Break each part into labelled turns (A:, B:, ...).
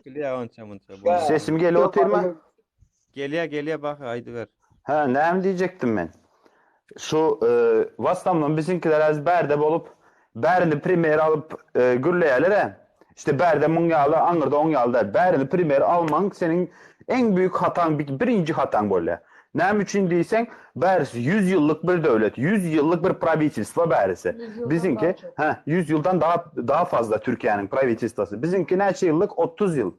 A: Geliyor onça munça
B: Ya,
A: buyur.
C: Sesim geliyor oturma.
A: Geliyor bak haydi ver.
C: Ha, ne diyecektim ben? Şu vastamdan bizimkiler az berde bolup berini primer alıp gürleyeler he. İşte berde munyalı, angırda onyalı berini primer alman senin en büyük hatan, birinci hatan böyle. Ne için değilsen, berisi 100 yıllık bir devlet, 100 yıllık bir pravительство berisi.
B: 100 yıldan
C: Bizimki
B: daha çok.
C: 100 yıldan daha fazla Türkiye'nin pravительствоsu. Bizimki neçe yıllık? 30 yıl.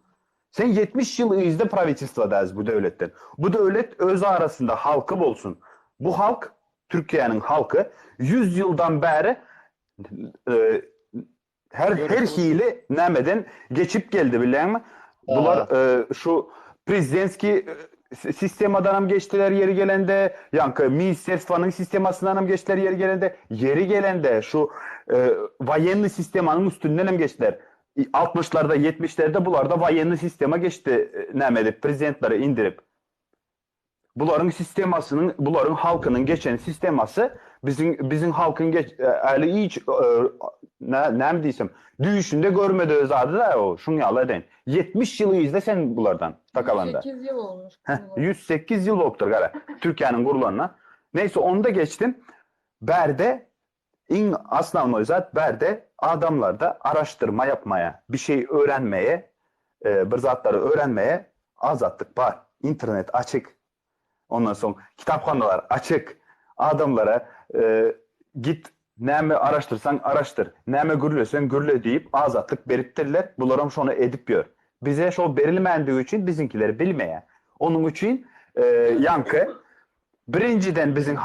C: Sen 70 yıl izde pravительстводayız bu devletten. Bu devlet öz arasında halkı bolsun. Bu halk, Türkiye'nin halkı 100 yıldan beri e, her hile nemeden geçip geldi bilen mi? Bunlar şu prezidentski sistemadan hem geçtiler yeri gelende, yankı ministerstvanın sistemasından hem geçtiler yeri gelende şu vayenli sistemanın üstünden hem geçtiler. 60'larda 70'lerde bunlar da vayenli sistema geçti nemedi prezidentleri indirip. Bunların halkının geçen sisteması bizim halkın eli hiç ne diysem düşüşünde görmedi öz adı da o şunu yalan den. 70 yılı izle sen bunlardan takalanda.
B: 8 yıl olmuş.
C: 108 yıl oldu gara Türkiye'nin kurulanına. Neyse onu da geçtim. Berde aslan zat berde adamlarda araştırma yapmaya, bir şey öğrenmeye, bir zatları öğrenmeye azatlık var. İnternet açık. Ondan sonra kitapxanalar açık. Adamlara git näme araştırsan araştır. Näme gürlesen gürle deyip azatlık beripdirler. Bularım şonu edip gör. Bize şo berilmendiği için bizinkileri bilmeye. Onun için yankı birinciden bizim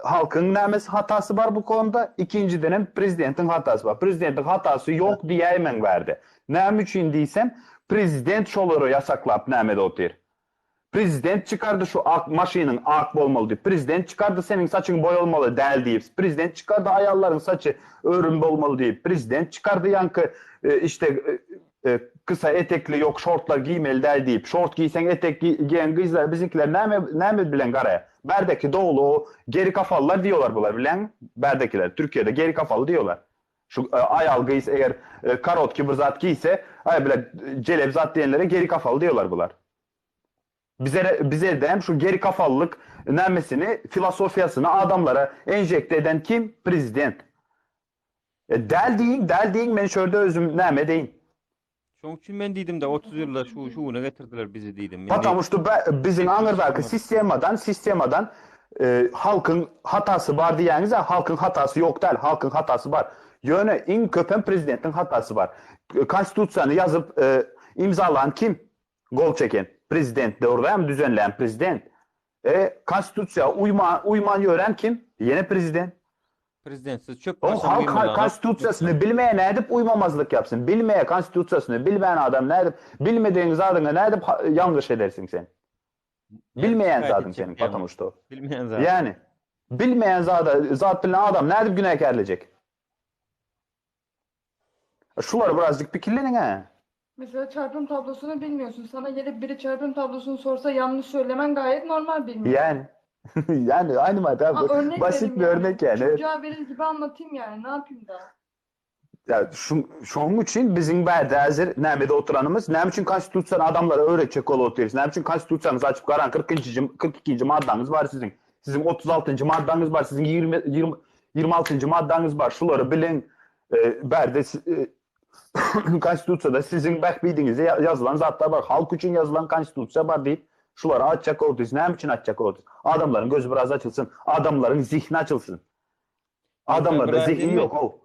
C: halkın nämesi hatası var bu konuda. İkinciden prezidentin hatası var. Prezidentin hatası yok diye hemen verdi. Näme için diysem prezident şoları yasaklap näme de otur. Prezident çıkardı şu maşinin ak olmalı deyip. Prezident çıkardı senin saçın boy olmalı değil deyip. Prezident çıkardı ayarların saçı örümbe olmalı deyip. Prezident çıkardı yankı kısa etekli yok şortlar giymeli değil deyip. Şort giysen etek giyen kızlar bizimkiler ne bilen garaya. Berdeki doğulu o geri kafalılar diyorlar bunlar bilen. Berdekiler Türkiye'de geri kafalı diyorlar. Şu ayal giyse eğer karot gibi zat giyse ay bile celeb zat diyenlere geri kafalı diyorlar bunlar. Bize de hem şu geri kafalılık nemesini, filosofyasını adamlara enjekte eden kim? Prezident. Del deyin ben şöyle özüm neme deyin.
A: Şoň üçin men diýdim de 30 ýylda şuna getirdiler bizi diýdim.
C: Потому что bizim anırdaki sistemadan halkın hatası var diyenize halkın hatası yok değil. Halkın hatası var. Yöne in köpen prezidentin hatası var. Konstitusiyanı yazıp imzalayan kim? Gol çeken. Prezident de orada hem düzenleyen prezident. Konstitusiya uyman öğren kim? Yine prezident.
A: Prezidentsiz çöp
C: O halk konstitusiyasını bilmeye ne edip uymamazlık yapsın. Bilmeye konstitusiyasını bilmeyen adam ne edip bilmediğin zadına ne edip yanlış edersin sen. Bilmeyen zadın senin patamıştı o.
A: Bilmeyen zat.
C: Yani bilmeyen zat bilen adam ne edip günahkarlayacak. Şuları birazcık fikirlenin ha.
B: Mesela çarpım tablosunu bilmiyorsun. Sana gelip biri çarpım tablosunu sorsa yanlış söylemen gayet normal bilmiyor.
C: Yani yani aynı madde basit bir örnek yani.
B: Çocuğa verir gibi anlatayım yani. Ne yapayım da?
C: Ya şunun için bizim berde hazır nämede oturanımız näme için konstitusiyanı adamlara öğretecek ol otururuz. Näme için konstitusiyanızı açıp karan 42. maddanız var sizin. Sizin 36. maddanız var. Sizin 26. maddanız var. Şuları bilin berde konstitusiyada sizin bildiğinizde yazılan zatlar var. Halk için yazılan konstitusiya var deyip şuları açacak otururuz. Näme için açacak otururuz? Adamların gözü biraz açılsın. Adamların zihni açılsın. Adamlarda zihni yok o.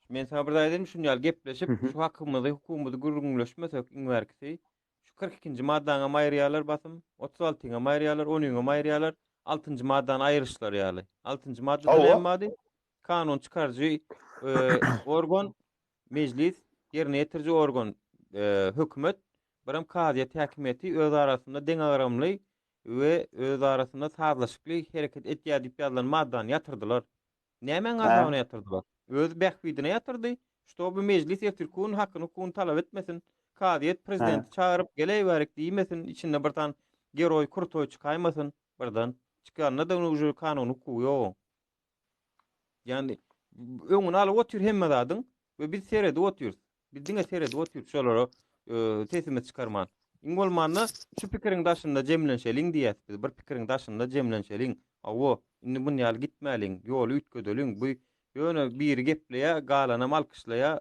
A: Men sana bir daýdym şunu ýaly gepleşip şu hukumaty gurulmaşmasak iňwerkisi şu 42-nji maddana maýrýarlar basym 36-ňa maýrýarlar 10-ňa maýrýarlar 6-njy maddany aýryşlar ýaly 6-njy maddada näme kanun çykarjy organ meclis ýerine ýetirji organ hökümet biram kadyat häkimeti öz arasynda deň agaramly we öz arasynda sazlaşykly hereket etýär diýip ýazylan maddany ýatyrdylar. Nämen gazabyna ýatyrdylar? Öz behbidine yatırdı. Şu bu meclis Türk'ün hakkını talep etmesin. Kadiyet prezidenti çağırıp geleyverek diýmesin. İçinde bir tan geroy kurtoy çıkaymasın. Birden çıkanına da ucu kanun hukuku yok. Yani öňüne alyp otur hemme dadın ve biz serede oturýarys. Biz diňe serede oturýarys şolary tesime çıkarman. İň bolmanda şu pikiriň daşynda jemlenşeliň diýäs biz. Bir pikiriň daşynda jemlenşeliň. Awo, indi bu ýaly gitmäliň, ýoly ütgedeliň. Bu ýöne bir gepleýä, galana malkyşlaýa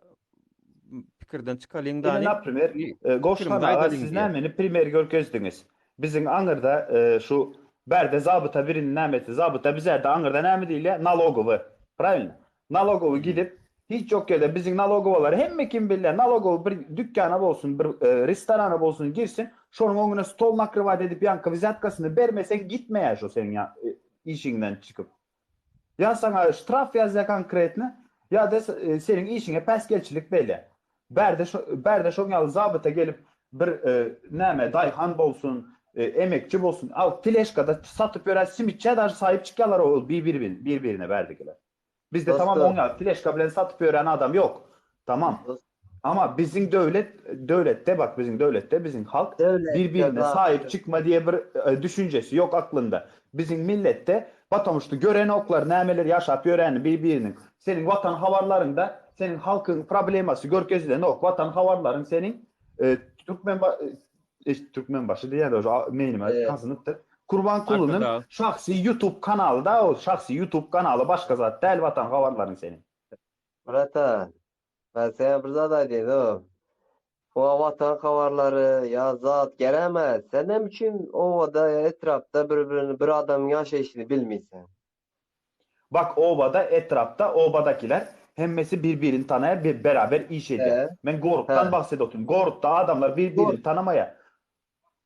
A: pikirden çıkalyň
C: Yine
A: dany.
C: naprimер, Goşhan
A: Fikrimde
C: ağa
A: aýdalyň
C: siz
A: diýär.
C: nämeni primer görkezdiniz. Biziň aňyrda şu berde zabıta birinin nämeti, zabıta bizerde aňyrda näme diýilýär? Nalogowy. Правильно? Nalogowy gidip hiç yok ýerde biziň nalogowalar hemme kim bilýär, nalogowy bir dükkana bolsun, bir restorana bolsun girsin, şonuň oňuna stol nakryvat edip ýanky vizitkasyny bermeseň gitmeýär şo senin işiňden çykyp. Ya sana ştraf ýazýar konkretni, ya da senin işiňe päsgelçilik belli. Berde şoň ýaly zabıta gelip bir näme daýhan bolsun, emekçi bolsun, al fleşkada satyp ýören simitçe dar sahip çykýarlar o birbirine berdikiler. Bizde
D: Dostum.
C: tamam oňa fleşka bilen satyp ýören adam yok. Tamam. Ama bizim devlette bak bizim devlette bizim halk
D: Devlet
C: birbirine
D: ya da-
C: sahip çıkma diye bir düşüncesi yok aklında. Bizim millette batamuştu gören oklar nämeler yaşap ýören birbirinin. Senin vatan havarlarında senin halkın probleması görkezden ok vatan havarların senin Türkmen başı diye o meynime
D: Evet.
C: kazanıptır. Kurban Kulu'nun
A: Arkada.
C: şahsi YouTube kanalı da o şahsi YouTube kanalı başka zat değil vatan havarların senin.
D: Murat ben sana bir zat aýdyn o. O vatan habarları ya zat gelemez. Sen nem için ovada etrafta bir adam yaşayışını bilmiyorsun.
C: Bak obada etrafta obadakiler hemmesi birbirini tanıya bir beraber iş ediyor. Ben Gorut'tan
D: He.
C: bahsediyorum. Gorut'ta adamlar birbirini tanımaya.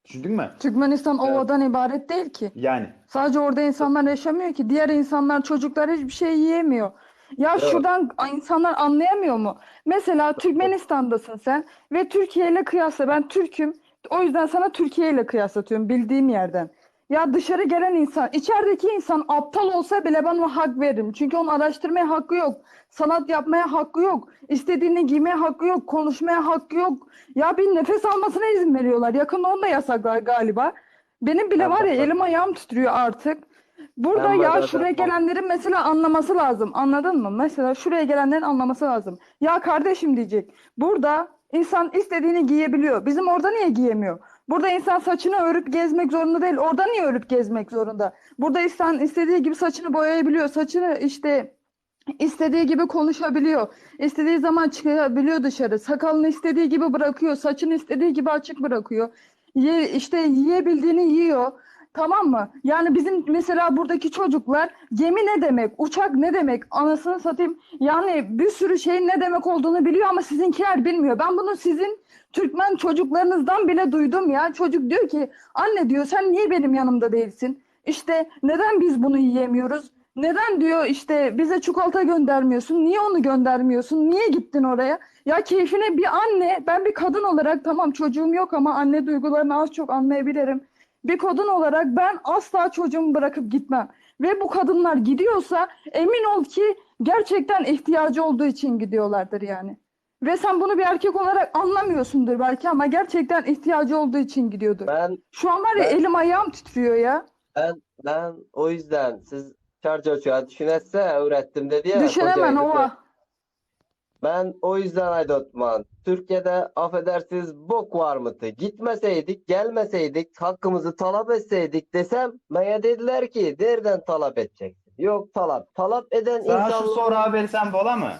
C: Düşündün mü?
B: Türkmenistan ovadan ibaret değil ki.
C: Yani.
B: Sadece orada insanlar yaşamıyor ki. Diğer insanlar, çocuklar hiçbir şey yiyemiyor. Ya
D: Evet.
B: şuradan insanlar anlayamıyor mu? Mesela Türkmenistan'dasın sen ve Türkiye ile kıyasla. Ben Türk'üm. O yüzden sana Türkiye ile kıyaslatıyorum bildiğim yerden. Ya dışarı gelen insan, içerideki insan aptal olsa bile ben ona hak veririm. Çünkü onun araştırmaya hakkı yok. Sanat yapmaya hakkı yok. İstediğini giymeye hakkı yok. Konuşmaya hakkı yok. Ya bir nefes almasına izin veriyorlar. Yakında onu da yasaklar galiba. Benim bile var ya elim ayağım titriyor artık. Burada
D: Ben
B: ya
D: burada
B: şuraya
D: da-
B: gelenlerin mesela anlaması lazım. Anladın mı? Mesela şuraya gelenlerin anlaması lazım. Ya kardeşim diyecek. Burada insan istediğini giyebiliyor. Bizim orada niye giyemiyor? Burada insan saçını örüp gezmek zorunda değil. Orada niye örüp gezmek zorunda? Burada insan istediği gibi saçını boyayabiliyor. Saçını işte istediği gibi konuşabiliyor. İstediği zaman çıkabiliyor dışarı. Sakalını istediği gibi bırakıyor. Saçını istediği gibi açık bırakıyor. İşte yiyebildiğini yiyor. Tamam mı? Yani bizim mesela buradaki çocuklar gemi ne demek, uçak ne demek, anasını satayım. Yani bir sürü şeyin ne demek olduğunu biliyor ama sizinkiler bilmiyor. Ben bunu sizin Türkmen çocuklarınızdan bile duydum ya. Çocuk diyor ki anne diyor sen niye benim yanımda değilsin? İşte neden biz bunu yiyemiyoruz? Neden diyor işte bize çikolata göndermiyorsun? Niye onu göndermiyorsun? Niye gittin oraya? Ya keyfine bir anne, ben bir kadın olarak tamam çocuğum yok ama anne duygularını az çok anlayabilirim. Bir kadın olarak ben asla çocuğumu bırakıp gitmem. Ve bu kadınlar gidiyorsa emin ol ki gerçekten ihtiyacı olduğu için gidiyorlardır yani. Ve sen bunu bir erkek olarak anlamıyorsundur belki ama gerçekten ihtiyacı olduğu için gidiyordur. Şu an var ya elim ayağım titriyor ya.
D: Ben o yüzden siz çarçoçuğa düşünetse öğrettim dedi ya.
B: Düşünemem
D: koca
B: ova.
D: Ben o yüzden Aydotman. Türkiye'de affedersiniz bok var mıydı? Gitmeseydik, gelmeseydik, hakkımızı talep etseydik desem bana dediler ki nereden talep edeceksin? Yok talep. Talep eden
C: Sana şu
D: insanlar...
C: soru versem bola mı?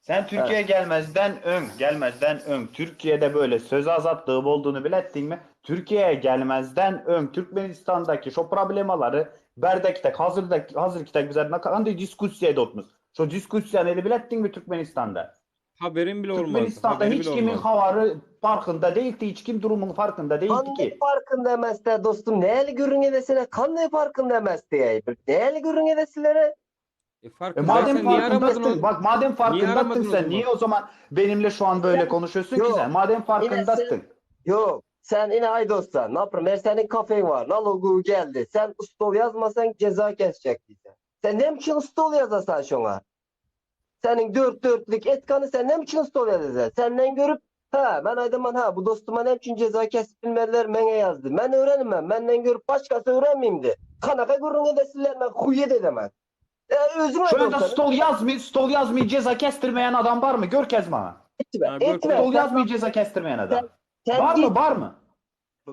C: Sen Türkiye gelmezden ön. Türkiye'de böyle söz azatlığı olduğunu bilettin mi? Türkiye'ye gelmezden ön. Türkmenistan'daki şu problemaları berdekitek, hazırkitek üzerine kandı diskussiya edotmuz. Şu diskussiyanı eli bilettin mi Türkmenistan'da?
A: Haberim bile olmaz.
C: Türkmenistan'da
A: Haberim
C: hiç
A: bile
C: kimin
A: olmaz.
C: havarı farkında değildi, hiç kim durumun farkında değildi
D: Kanday
C: ki.
D: farkında emezse dostum neyle görün edesine kanday farkında emez diye. Neyle görün edesilere
C: Madem
A: niye aramadın
C: farkındasın,
A: onu?
C: bak madem farkındasın
A: aramadın o
C: sen
A: zaman?
C: niye o zaman benimle şu an böyle konuşuyorsun ki
D: Yok.
C: sen? Madem farkındasın.
D: Yok sen yine Aydos'tan ne yapayım senin kafen var nalogu geldi sen stol yazmasan ceza kesecek bize. Sen ne biçim stol yazasan şuna? Senin dörtlük etkanı sen ne biçim stol yazasan? Senden görüp ben aydaman bu dostuma ne biçim ceza kesip bilmediler mene yazdı. Ben öğrenmem benden görüp başkası öğrenmeyeyim de. Kanaka görün edesinler ben huyet edemem. Özüm
C: Şu anda
D: Aydos'tan.
C: stol yazmayı ceza kestirmeyen adam var mı? Gör Kezma.
D: Etme.
A: Ha, gör-
D: Etme.
C: Stol yazmayı ceza kestirmeyen adam.
D: Sen
C: Var
D: git.
C: mı? Var mı?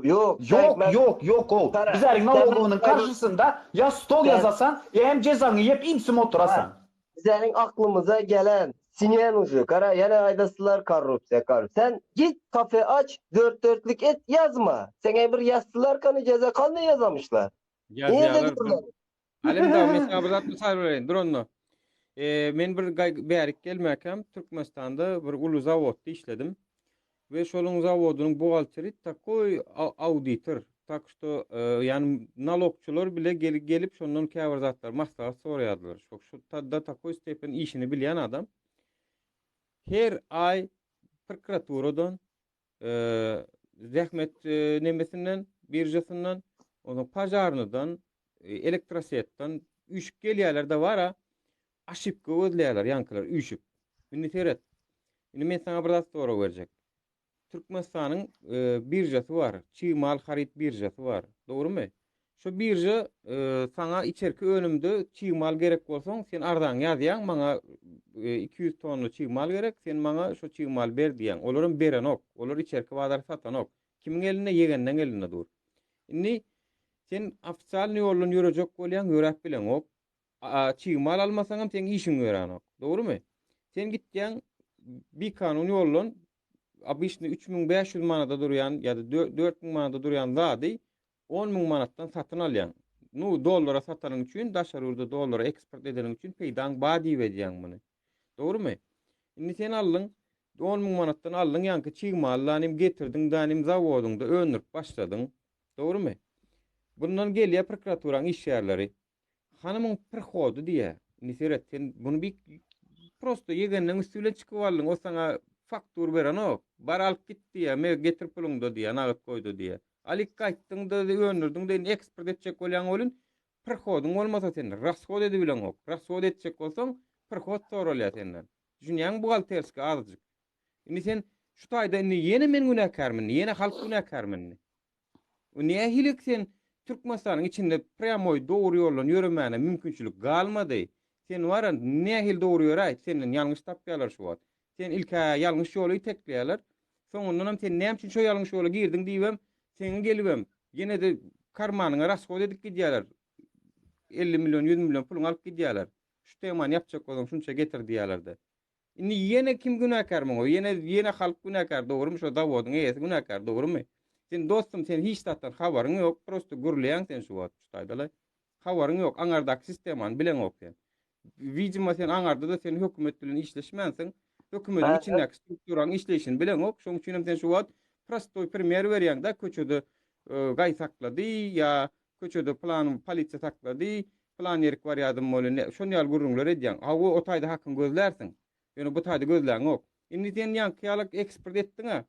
D: Yok.
C: Yok o.
D: Kara,
C: Bizlerin
D: sen
C: nalogunun
D: ben-
C: karşısında ya stol
D: Ben-
C: yazasan ya hem cezanı yiyip imsim oturasan.
D: Senin aklımıza gelen sinyen ucu. Kara yana aydasılar korrupsiya. Sen git kafe aç, dört dörtlük et yazma. Sen bir yazsılar kanı ceza kanı yazamışlar. Niye de
A: Yazýarlar.
D: diyorlar?
A: Alim da mesela bizat misal bereyim. Duronno. Men bir bärik gelmäkem Türkmenistanda bir ulu zawodda işledim. Ve şolun zawodunyň bugalteri takoy auditor. Tak što yani nalogçular bile gelip şondan käbir zatlar maslahat soraýardylar. Şu tadda takoy stepen işini bilýän adam her ay prokuraturadan zähmet nemesinden, birjasından, onun pajarnydan, elektrosiýetden üçüp gelýärler de bara aşyp gözleýärler ýankylar üçüp. Indi seret. Indi men sana bir zat sora berjek. Türkmenistanyň birjasy var. Çiğmal harit birjasy var. Dogrymy? Şu birja sana içerki önümde çiğmal gerek bolsaň sen ardan ýazýan, maňa 200 tonlu çiğmal gerek, sen maňa şu çiğmal ber diýen. Olaryň beren ok. Olar içerki bazar satan ok. Kimiň eline ýegenden eline dur. Indi sen ofitsial ýolun ýürejek bolýan ýörek bilen ok. Çiğmal almasaňam sen işiň gören ok. Dogrymy? Sen gitýän bir kanun ýolun abişni 3500 manada durýan ýa-da 4000 manada durýan zady 10.000 manatdan satyn alýan. Nu dollara satanyň üçin daşary urda dollara eksport edeniň üçin peýdaň bady edýän muny. Dogrymy? Indi sen aldyň 10.000 manatdan aldyň ýanky çiğmallanyň getirdiň danym zawodyňda önürip başladyň. Dogrymy? Bundan gelýär prokuraturaň işgärleri. Hanymyň prihody diýe. Indi seret sen bunu bir prosto ýegenden üstüne çykyp aldyň. O sana faktur beren o. Bar alyp gitdi ya, me getirip pulundu diýe, nagat koydu diýe. Alyp gaýtdyň da önürdiň de eksport etjek bolýan bolun, prihodyň bolmasa sen rashod edip bilen ok. Rashod etjek bolsaň, prihod soralýar senden. Düşünýän bugalterski azjyk. Indi sen şu taýda indi ýene men günäkärmin, ýene halk günäkärmin. O niye hilik sen Türkmenistanyň içinde premoy dogry ýollan ýöremäne mümkinçilik galmady. Sen wara nähil dogry ýöräýt, senden ýalňyş tapýarlar şu wagt. Sen ilka ýalňyş ýoly tekleýärler. Soňundan hem sen näme üçin şo ýalňyş ýola girdiň diýibem, sen gelibem. Ýene de karmanyňa rashod edip gidýärler. 50 milyon, 100 milyon puluň alyp gidýärler. Şu teman ýapjak bolan şunça getir diýärler. Indi ýene kim günäkär moňa? Ýene halk günäkär, dogrymy? Şo dawodyň eýesi günäkär, dogrymy? Sen dostum, sen hiç tatdan habaryň ýok, prosto gürleýän sen şu wagt taýdaly. Habaryň ýok, aňardaky sistemany bilen ok sen. Wiejima sen aňarda da sen hökümet bilen işleşmänsiň. Hökümetin içindäki strukturaň işleýişini bilen ok. Şoň üçin hem sen şu wagt prosto premier berýän da köçede gaý saklady ýa köçede plan polisiýa saklady, plan ýerik bar ýadym bolan. Şonu ýal gurrunlar edýän. Hawa o taýda hakyň gözlersiň. Ýöne bu taýda gözläň ok. Indi sen ýanky eksport etdiň ha.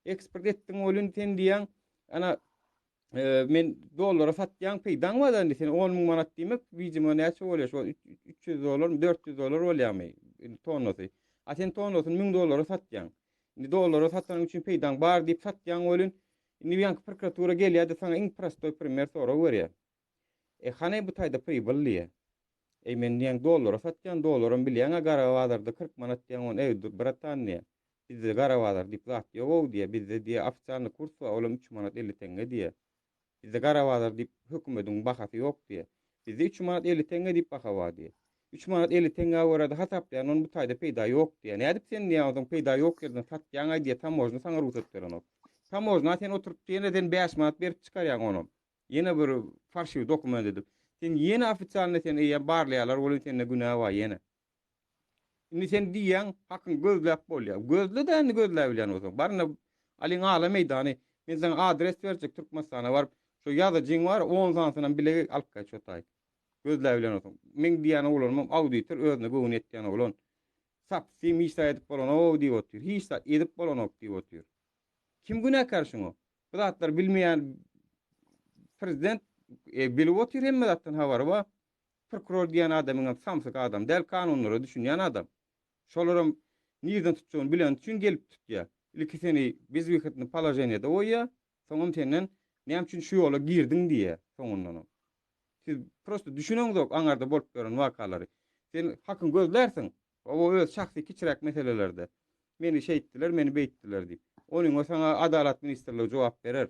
A: Eksport etdiň bolun sen diýen ana men dollara satýan peýdaň var da sen 10.000 manat diýmek wiejima näçe bolýar? Şu 300 dolar, 400 dolar bolýarmy? Tonnasy. A sen tonnasyny 1000 dolara satýan. Indi dollara satanyň üçin peýdaň bar diýip satýan bolun. Indi ýanky prokuratura gelýär de sana iň prostoy primer sora berýär. Hany bu taýda peý bilýär. Men ýan dollara satýan, dolarym bilýän Garawazarda 40 manat diýen on Britaniýa. Bizde Garawazar diýip zat ýok diýe, bizde diýe ofitsialny kurs bar, olam 3 manat 50 tenge diýe. Bizde Garawazar diýip hökümetiň bahasy ýok diýe. Bizde 3 manat 50 tenge diýip baha bar diýe. 3 manat 50 tenge berede hasaplayan on bu taýda peýda ýok diýe. Nädip sen diýýäň peýda ýok ýerden satýan aý diýe tamojna saňa ruhsat beren ok. Tamojna sen oturup ýene 5 manat berip çykarýan onu. Ýene bir farşy dokument edip. Sen ýene ofitsialny sen barlaýarlar, bolan sende günah bar ýene. Indi sen diýýäň hakyň gözläp bolýar. Gözle de indi gözläp bilen bolsaň. Barna alyň ala meýdany, men sana adres berjek Türkmenistana barıp, şu ýazyjyň bar 10 sansynyň bile alyp gaç şu taý. Gözläp bilen bolsaň. Men diýýän oğlanmam auditor özüne göwün etýän oğlan. Sapsy mişa edip bolan o diýip otur. Hiç de edip bolan ok diýip otur. Kim günäkär şoňa? Bu zatlar bilmeýän prezident bilip otur hemme zatdan habary bar. Prokuror diýen adamyň samsyk adam, del kanunlary düşünýän adam. Şolarym nirden tutjağını bilen üçin gelip tutýar. Ilki seni biz wekitni palajeniýada oýa, soňam senden näme üçin şu ýola girdiň diýe soňundan. Siz prosto düşüneňiz ok aňarda bolup gören wakalary. Sen hakyň gözlersiň. O öz şahsy kiçirek meselelerde. Meni şeýtdiler, meni beýtdiler diýip. Onuň sana Adalet Ministrligi jogap berer.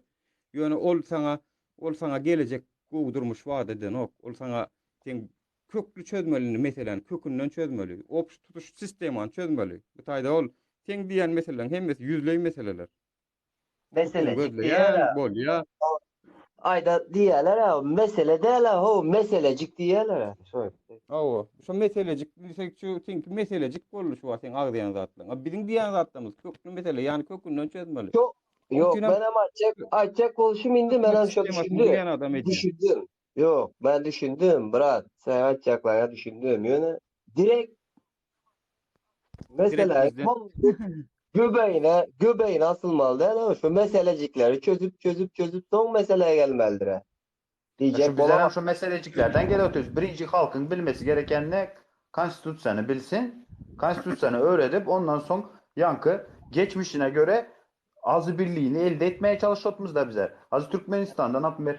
A: Ýöne ol sana gelecek gowdurmuş wagt eden ok. Ol sana sen köklü çözmeli meselen kökünden çözmeli. Opş tutuş sistemany çözmeli. Bu taýda ol sen diýen meselen hemmesi yüzleýin meseleler.
D: Mesele
A: Gözleýän bolýa.
D: Ayda diýerler ha, mesele däl ho, meselecik diýerler.
A: Awa, şu meselecik diýsek şu tinki meselecik bolýar şu sen agdýan zatlaň. Biziň diýen zatlarymız köklü mesele, ýani kökünden çözmeli.
D: Yok,
A: Üçünem-
D: ben hem açacak oluşum indi, ben hem şu
A: Sistemasını
D: düşündüm.
A: bilen adam edin.
D: Düşündüm. Yok, ben düşündüm, brat. Sen açacaklara düşündüm. Yani direkt mesela
A: bizden.
D: tam göbeğine asılmalı değil mi? Şu meselecikleri çözüp son meseleye gelmelidir. ha.
C: Şu
D: Diyecek
C: bizler
D: olamaz.
C: şu meseleciklerden gel ötüyoruz. Birinci halkın bilmesi gereken ne? Konstitüsyonu bilsin. Konstitüsyonu öğrenip ondan son yankı geçmişine göre azı birliğini elde etmeye çalışıyordumuz da bize. Az Türkmenistan'da ne yapayım?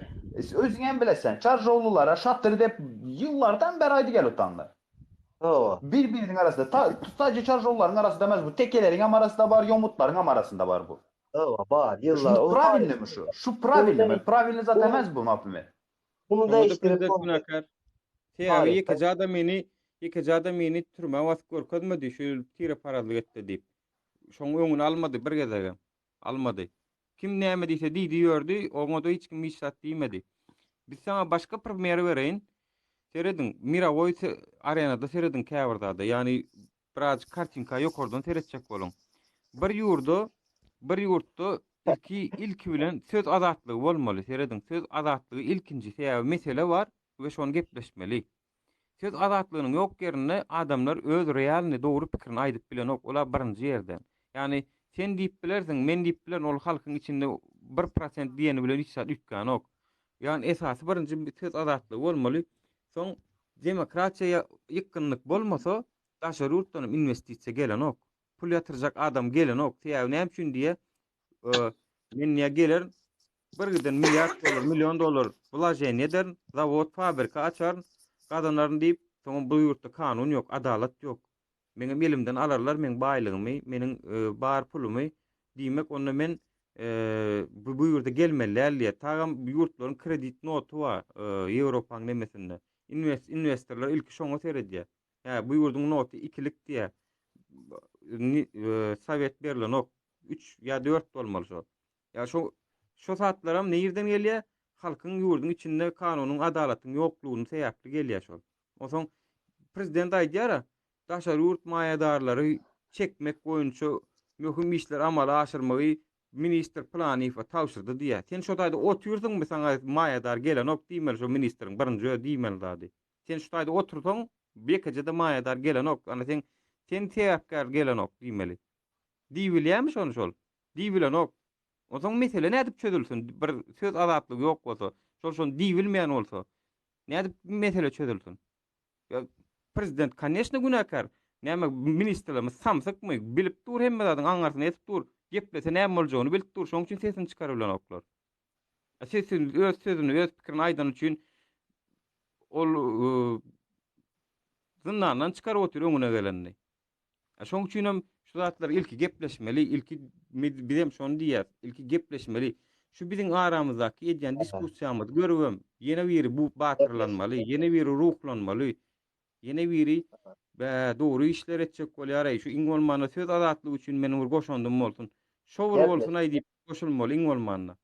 C: Özüňen bilesen. Çarjoğlulara şattırı dep yıllardan beri aydı gel utanlar.
D: Tamam.
C: Birbirinin arasında sadece Çarjoğluların arasında demez bu. Tekelerin hem arasında var, yomutların hem arasında var bu.
D: Tamam. Var. Yıllar.
C: Şu pravilni mi şu? Şu pravilni mi? Pravilni zaten emez bu ne yapayım?
D: Bunu
A: Onu da
D: değiştirip
A: prezident günakar.
D: Tarih,
A: Yekaja adamyny türme wasyp görkezmedi, şu tire paralyk etdi diýip. Şoň öňüni almady bir gezege. Almady. Kim näme diýse diýdi ýördi, oňa da hiç kim hiç sat diýmedi. Biz sana başga premier bereýin. Seredin Miravoy arenada seredin käwirda, ýani biraz kartinka ýokardan seretjek bolun. Bir ýurtda ilki bilen söz azatlygy bolmaly. Seredin söz azatlygy ilkinji sebäbi mesele bar we şonu gepleşmeli. Söz azatlygynyň ýok ýerine adamlar öz realny dogry pikirini aýdyp bilen ok, olar birinji ýerden. Ýani sen diýip bilersiň, men diýip bilen ol halkyň içinde 1% diýeni bilen hiç sat ýükän ok. Ýani esasy birinji söz azatlygy bolmaly. Soň demokratiýa ýykynlyk bolmasa, daşary ýurtdan investisiýa gelen ok. Pul ýatyrjak adam gelen ok. Täze näme üçin diýe men niýe geler birden milyard dolar, milyon dolar bulajen eder, zavod, fabrika açar, gadanlaryň diýip, soň bu ýurtda kanun ýok, adalet ýok. Meňem elimden alarlar, men baýlygymy, meniň bar pulumy diýmek, onda men bu ýurda gelmeliler diýe. Tagam bu ýurtlaryň kredit notu bar, Ýewropanyň nemesinde. Investorlar ilki şoňa seredýär. Bu ýurduň notu 2lik diýe. Sowet berilen ok 3 ya 4 bolmaly şo. Ya şu saatlaram nereden gelýär? Halkyň ýurduň içinde kanunyň, adalatyň ýoklugyny sebäpli gelýär şol. Osoň prezident aýdýar, daşary ýurt maýadarlary çekmek boýunça möhüm işler amala aşyrmagy minister plany ifa tawşyrdy diýär. Sen şo taýda oturýarsyňmy saňa maýadar gelen ok diýmeli şo ministeriň birinji diýmeli dady. Sen şo taýda otursaň bekejede maýadar gelen ok, ana sen täpkär gelen ok diýmeli. Diýbilýärmi şonu şol? Diýbilen ok. Oňa mesele nädip çözülsün? Bir söz azatlygy ýok bolsa, şol diýbilmeýän bolsa, nädip mesele çözülsün? Ya prezident конечно günäkär. Näme ministrlerimiz samsykmy? Bilip dur hemme zadyň aňarsyny etip dur. Geplese näme boljagyny bilip dur. Şoň üçin sesini çykaryp bilen oklar. Sesin öz sözüni, öz pikirini aýdan üçin ol zyndandan çykaryp oturup öňüne gelenni. Şoň üçin hem şu zatlar ilki gepleşmeli, ilki bizem şonu diýär, ilki gepleşmeli. Şu biziň aramyzdaky edýän diskussiýamyz görüwem, ýene biri bu batyrlanmaly, ýene biri ruhlanmaly, ýene biri dogry işler etjek bolýar. Şu iň bolmanda söz azatlygy üçin men bir goşandym bolsun. Şowur bolsun aýdyp goşulmaly iň bolmanda.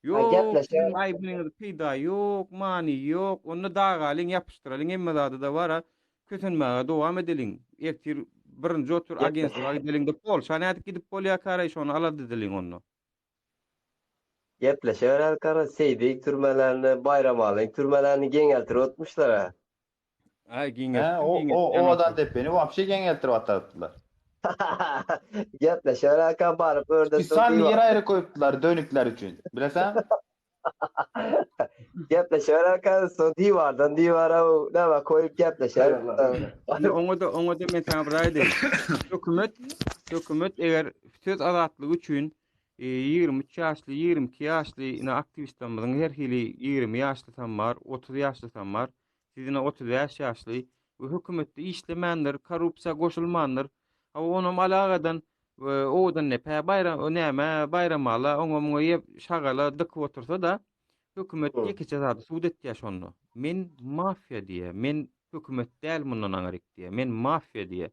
A: Ýok,
D: gepleşe-
A: aýbyňyz peýda ýok, many ýok, onu dagalyň ýapyşdyralyň emme zady da bara, kösenmäge dowam edeliň. Ektir birinji otur agentligiň agentliginde pol, şanaýat gidip bolýar kara şonu alady edeliň onu.
D: Gepleşeler kara Seybek türmelerini, Bayramalıyın türmelerini geneltirip otmuşlar ha.
A: Ay giňe.
C: O adam dep beni vapşe geneltirip atardılar.
D: Gepleşeler kara barıp örde
C: İnsan yer ayrı koyupdular dönükler için. Bilesen?
D: Gepleşeler kara son divardan divara näme koyup gepleşer.
A: Oňa da men sana bir aýdym. Hökümet eger söz azatlygy üçin 23 ýaşly, 22 ýaşly aktivistlerimiň her hili 20 ýaşly bar, 30 ýaşly bar. Sizine 35 ýaşly we hökümetde işlemänler, korrupsiýa goşulmanlar. Onam alagadan Odan nepe bayram o näme bayramala oňa muňa ýep şagala dıkyp otursa da hökümet
D: Hı.
A: ýekeçe zady suwd etdi şonu. Men mafiýa diýe, men hökümet däl mundan aňaryk diýe, men mafiýa diýe.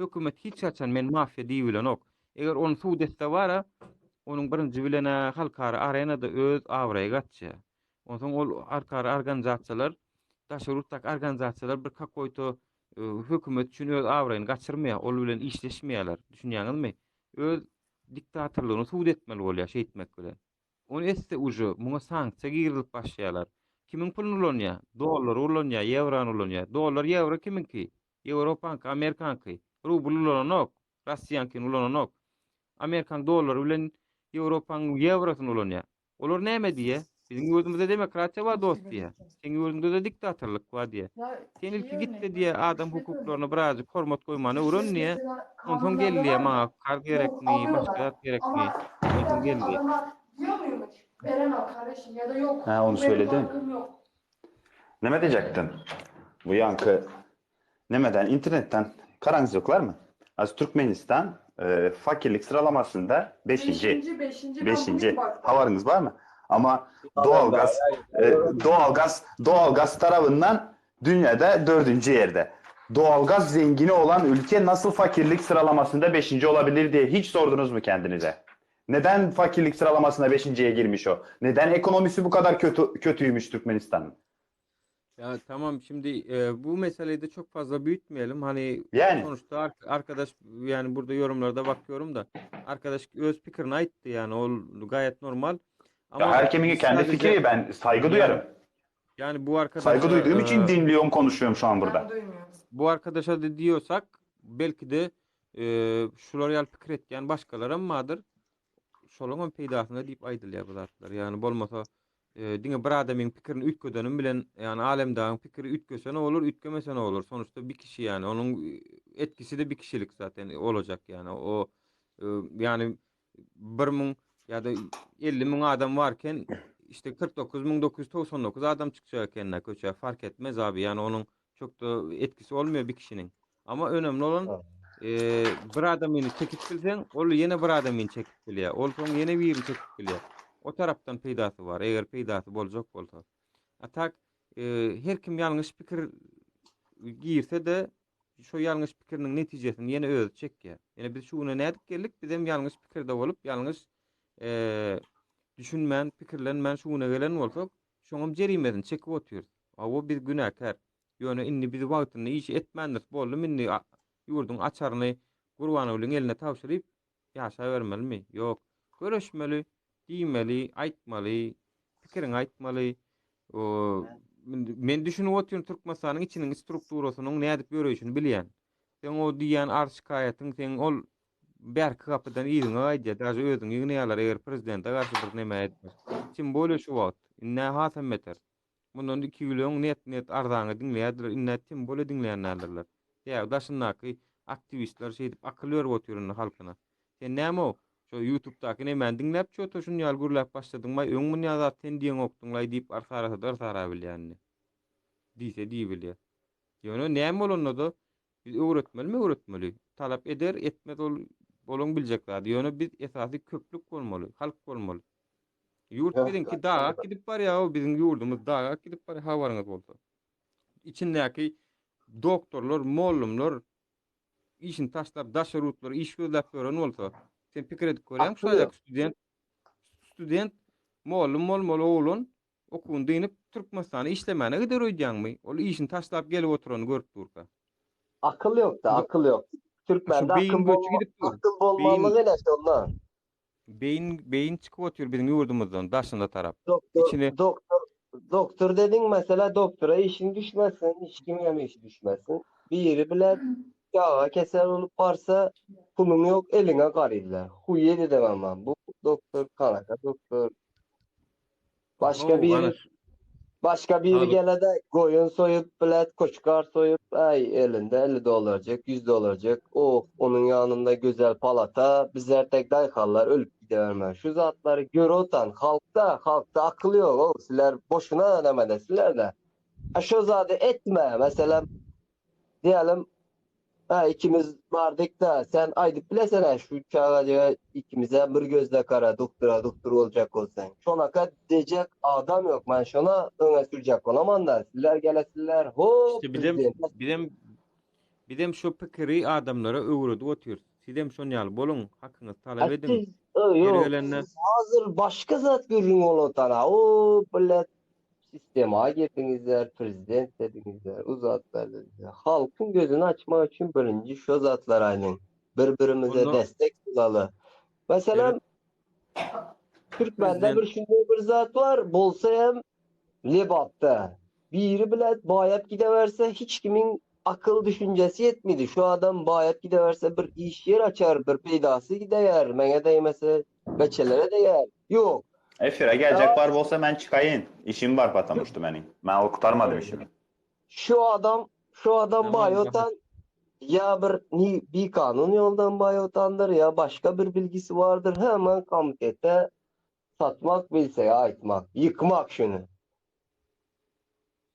A: Hökümet hiç açan men mafiýa diýip bilenok. Eger onu suwd etse bara, onuň birinji bilene halkara arenada öz awraýy gatça. Onsoň ol arkara organizasiýalar, daşurutdak organizasiýalar bir kakoýto hökümet üçin öz awraýyny gaçyrmaýar, ol bilen işleşmeýärler. Düşünýäňizmi? Öz diktatorlugyny suwd etmeli bolýar, şey etmek bilen. Onu etse uju, muňa sanksiýa girilip başlaýarlar. Kimiň pulunu ulanýar? Dollar ulanýar, ýewro ulanýar. Dollar, ýewro kiminki? Ýewropanky, Amerikanky. Rubl ulanok, Russiýanky ulanok. Amerikan dollary bilen Ýewropaň ýewrosyny ulanýar. Olar näme diýe? Biziň ýurdumyzda demokratiýa bar dost diýe. Seň ýurdunda da diktatorlyk bar diýe. Sen ilki gitdi diýe adam hukuklaryna birazjyk hormat goýmany öwrendiýe. Onsoň geldiýe maňa kar gerekmi, başga gerekmi? Onsoň geldi.
B: Diyor muymuş? Veren al kardeşim ya da yok.
C: Ha, onu
B: Benim
C: söyledin.
B: hakkım yok.
C: Neme diyecektin? Bu yankı nemeden, internetten karanlıklar mı? Az Türkmenistan fakirlik sıralamasında 5.
B: Beşinci.
C: 5. Havarınız var mı? Ama doğalgaz tarafından dünyada 4. yerde. Doğalgaz zengini olan ülke nasıl fakirlik sıralamasında 5. olabilir diye hiç sordunuz mu kendinize? Neden fakirlik sıralamasına 5.'ye girmiş o? Neden ekonomisi bu kadar kötüymüş Türkmenistan'ın?
A: Ya tamam şimdi bu meseleyi de çok fazla büyütmeyelim. Hani
C: Yani.
A: sonuçta arkadaş yani burada yorumlarda bakıyorum da arkadaş öz fikrini ayıttı yani o gayet normal. Ama
C: Ya her kimin kendi
A: sadece-
C: fikri, ben saygı duyarım.
A: Yani bu arkadaşa
C: Saygı duyduğum için
A: e,
C: dinliyorum, konuşuyorum şu an burada.
B: Ben duymuyorum.
A: bu arkadaşa da diyorsak belki de şular fikir etken başkaları madır. Şolun peýdasyna diýip aýdylýar bu zatlar. Yani bolmasa diňe bir adamyň pikirini ütködenim bilen yani alemdaň pikiri ütkösene olur, ütgemesene olur. Sonuçta bir kişi yani onun etkisi de bir kişilik zaten olacak yani. O yani 1000 ya da 50.000 adam varken işte 49.999 adam çıkacak kendine köçe fark etmez abi. Yani onun çok da etkisi olmuyor bir kişinin. Ama önemli olan bir adamyny çekip bilsen, ol yine bir adamyny çekip bilýär. Ol soň yine biri çekip bilýär. O tarapdan peýdasy bar. Eger peýdasy boljak bolsa. Atak her kim ýalňyş pikir giyirse de şo ýalňyş pikiriniň netijesini yine özü çekýär. Yani biz şuna nädip geldik? Biz hem ýalňyş pikirde bolup ýalňyş düşünmän, pikirlenmän şuna gelen bolsak, şoňam jerimesini çekip oturýar. O bir günäkär. Ýöne inni biz wagtyny iş etmändir boldum inni ýurdun açaryny Gurbanovlyň eline tapşyryp ýaşa bermelimi? Ýok. Görüşmeli, diýmeli, aýtmaly, pikirini aýtmaly. O men düşünüp oturýan Türkmenistanyň içiniň strukturasynyň nädip ýöreýişini bilýän. Sen o diýen arşikaýatyň sen ol berki kapydan ýygyňa aýdýar, daşy özüň ýygyny ýalar eger prezidente garşy bir näme etmez. Kim bolýar şu wagt? Inne hasam meter. Mundan 2 milyon net arzaňy dinleýärdir, inne kim bolýar dinleýänlerler. Ya daşyndaky aktivistler şey edip akyllar oturýan halkyna. Sen näme o? Şo YouTube'daky näme dinläp çöto şunu ýal gürläp başladyňmy? Öňmün ýa zat sen diýen okduňlaý diýip arsara bilýänni. Diýse diýip bilýär. Ýöne näme bolanydy? Biz öwretmeli. Talap eder, etmez bolan biljek zat. Ýöne biz esasy köplük bolmaly, halk bolmaly. Yurt bizinki dağa gidip bar ya, bizim yurdumuz dağa gidip bar hawaryňyz bolsa. İçindäki doktorlar, mollumlar işin taşlap, daşarutlar, iş gözläp gören bolsa, sen pikir edip görýäň, şoýak student, mollum oğlun okuwun diýip Türkmenistana işlemäne gider öýdýärmi? Ol işin taşlap gelip oturany görüp durka.
D: Akıl yok da, akıl yok. Türkmen'de
A: beyin göçü gidip dur.
D: akıl bolmalygy ne ondan?
A: Beyin çıkıp oturuyor bizim yurdumuzdan, daşında tarap.
D: Doktor,
A: İçine-
D: doktor dedin mesela doktora işin düşmesin, hiç kimye işi düşmesin. Bir yeri bile yağa keser olup varsa pulun yok eline gariydiler. Huye demem ben. Bu doktor kanaka doktor. Başka biri
A: Abi.
D: gele de koyun soyup bilet koçkar soyup ay elinde 50 dolarcık 100 dolarcık onun yanında güzel palata bizler tek daykallar ölüp giderler. Şu zatları göre otan halkta akıl yok o sizler boşuna demedesinler de. Şu zatı etme mesela diyelim Ha, ikimiz vardık da sen aydıp bilesene şu çağda ikimize bir gözle kara doktor olacak olsan. Şonaka diyecek adam yok. Ben şuna öne sürecek olamam da. Sizler gelesizler. Hop
A: İşte
D: prezident.
A: bidem şu pikiri adamlara öwredi otur. Sidem şonu ýaly bolun, hakkynız talap edin.
D: Siz, yok.
A: Gelene
D: Siz hazır başka zat görün olotana. O bilet sistema girdinizler, prezident dedinizler, uzatlar dedinizler. Halkın gözünü açmak için birinci şu zatlar aynen. Birbirimize
A: onu
D: destek olalı.
A: evet
D: Mesela Türkmen'de
A: prezident
D: bir şunday bir zat var. Bolsa hem Lebat'ta. Biri bilet bayap gideverse hiç kimin akıl düşüncesi yetmedi. Şu adam bayap gideverse bir iş yer açar, bir peydası gider. Mene değmese beçelere değer. Yok.
C: Efire gelecek var bolsa ben çıkayın. İşim var patamıştı benim. Ben o kurtarmadım işimi.
D: Şu adam
A: tamam
D: bayotan ya bir kanun yoldan bayotandır ya başka bir bilgisi vardır. Hemen komitete satmak bilse aytmak, yıkmak şunu.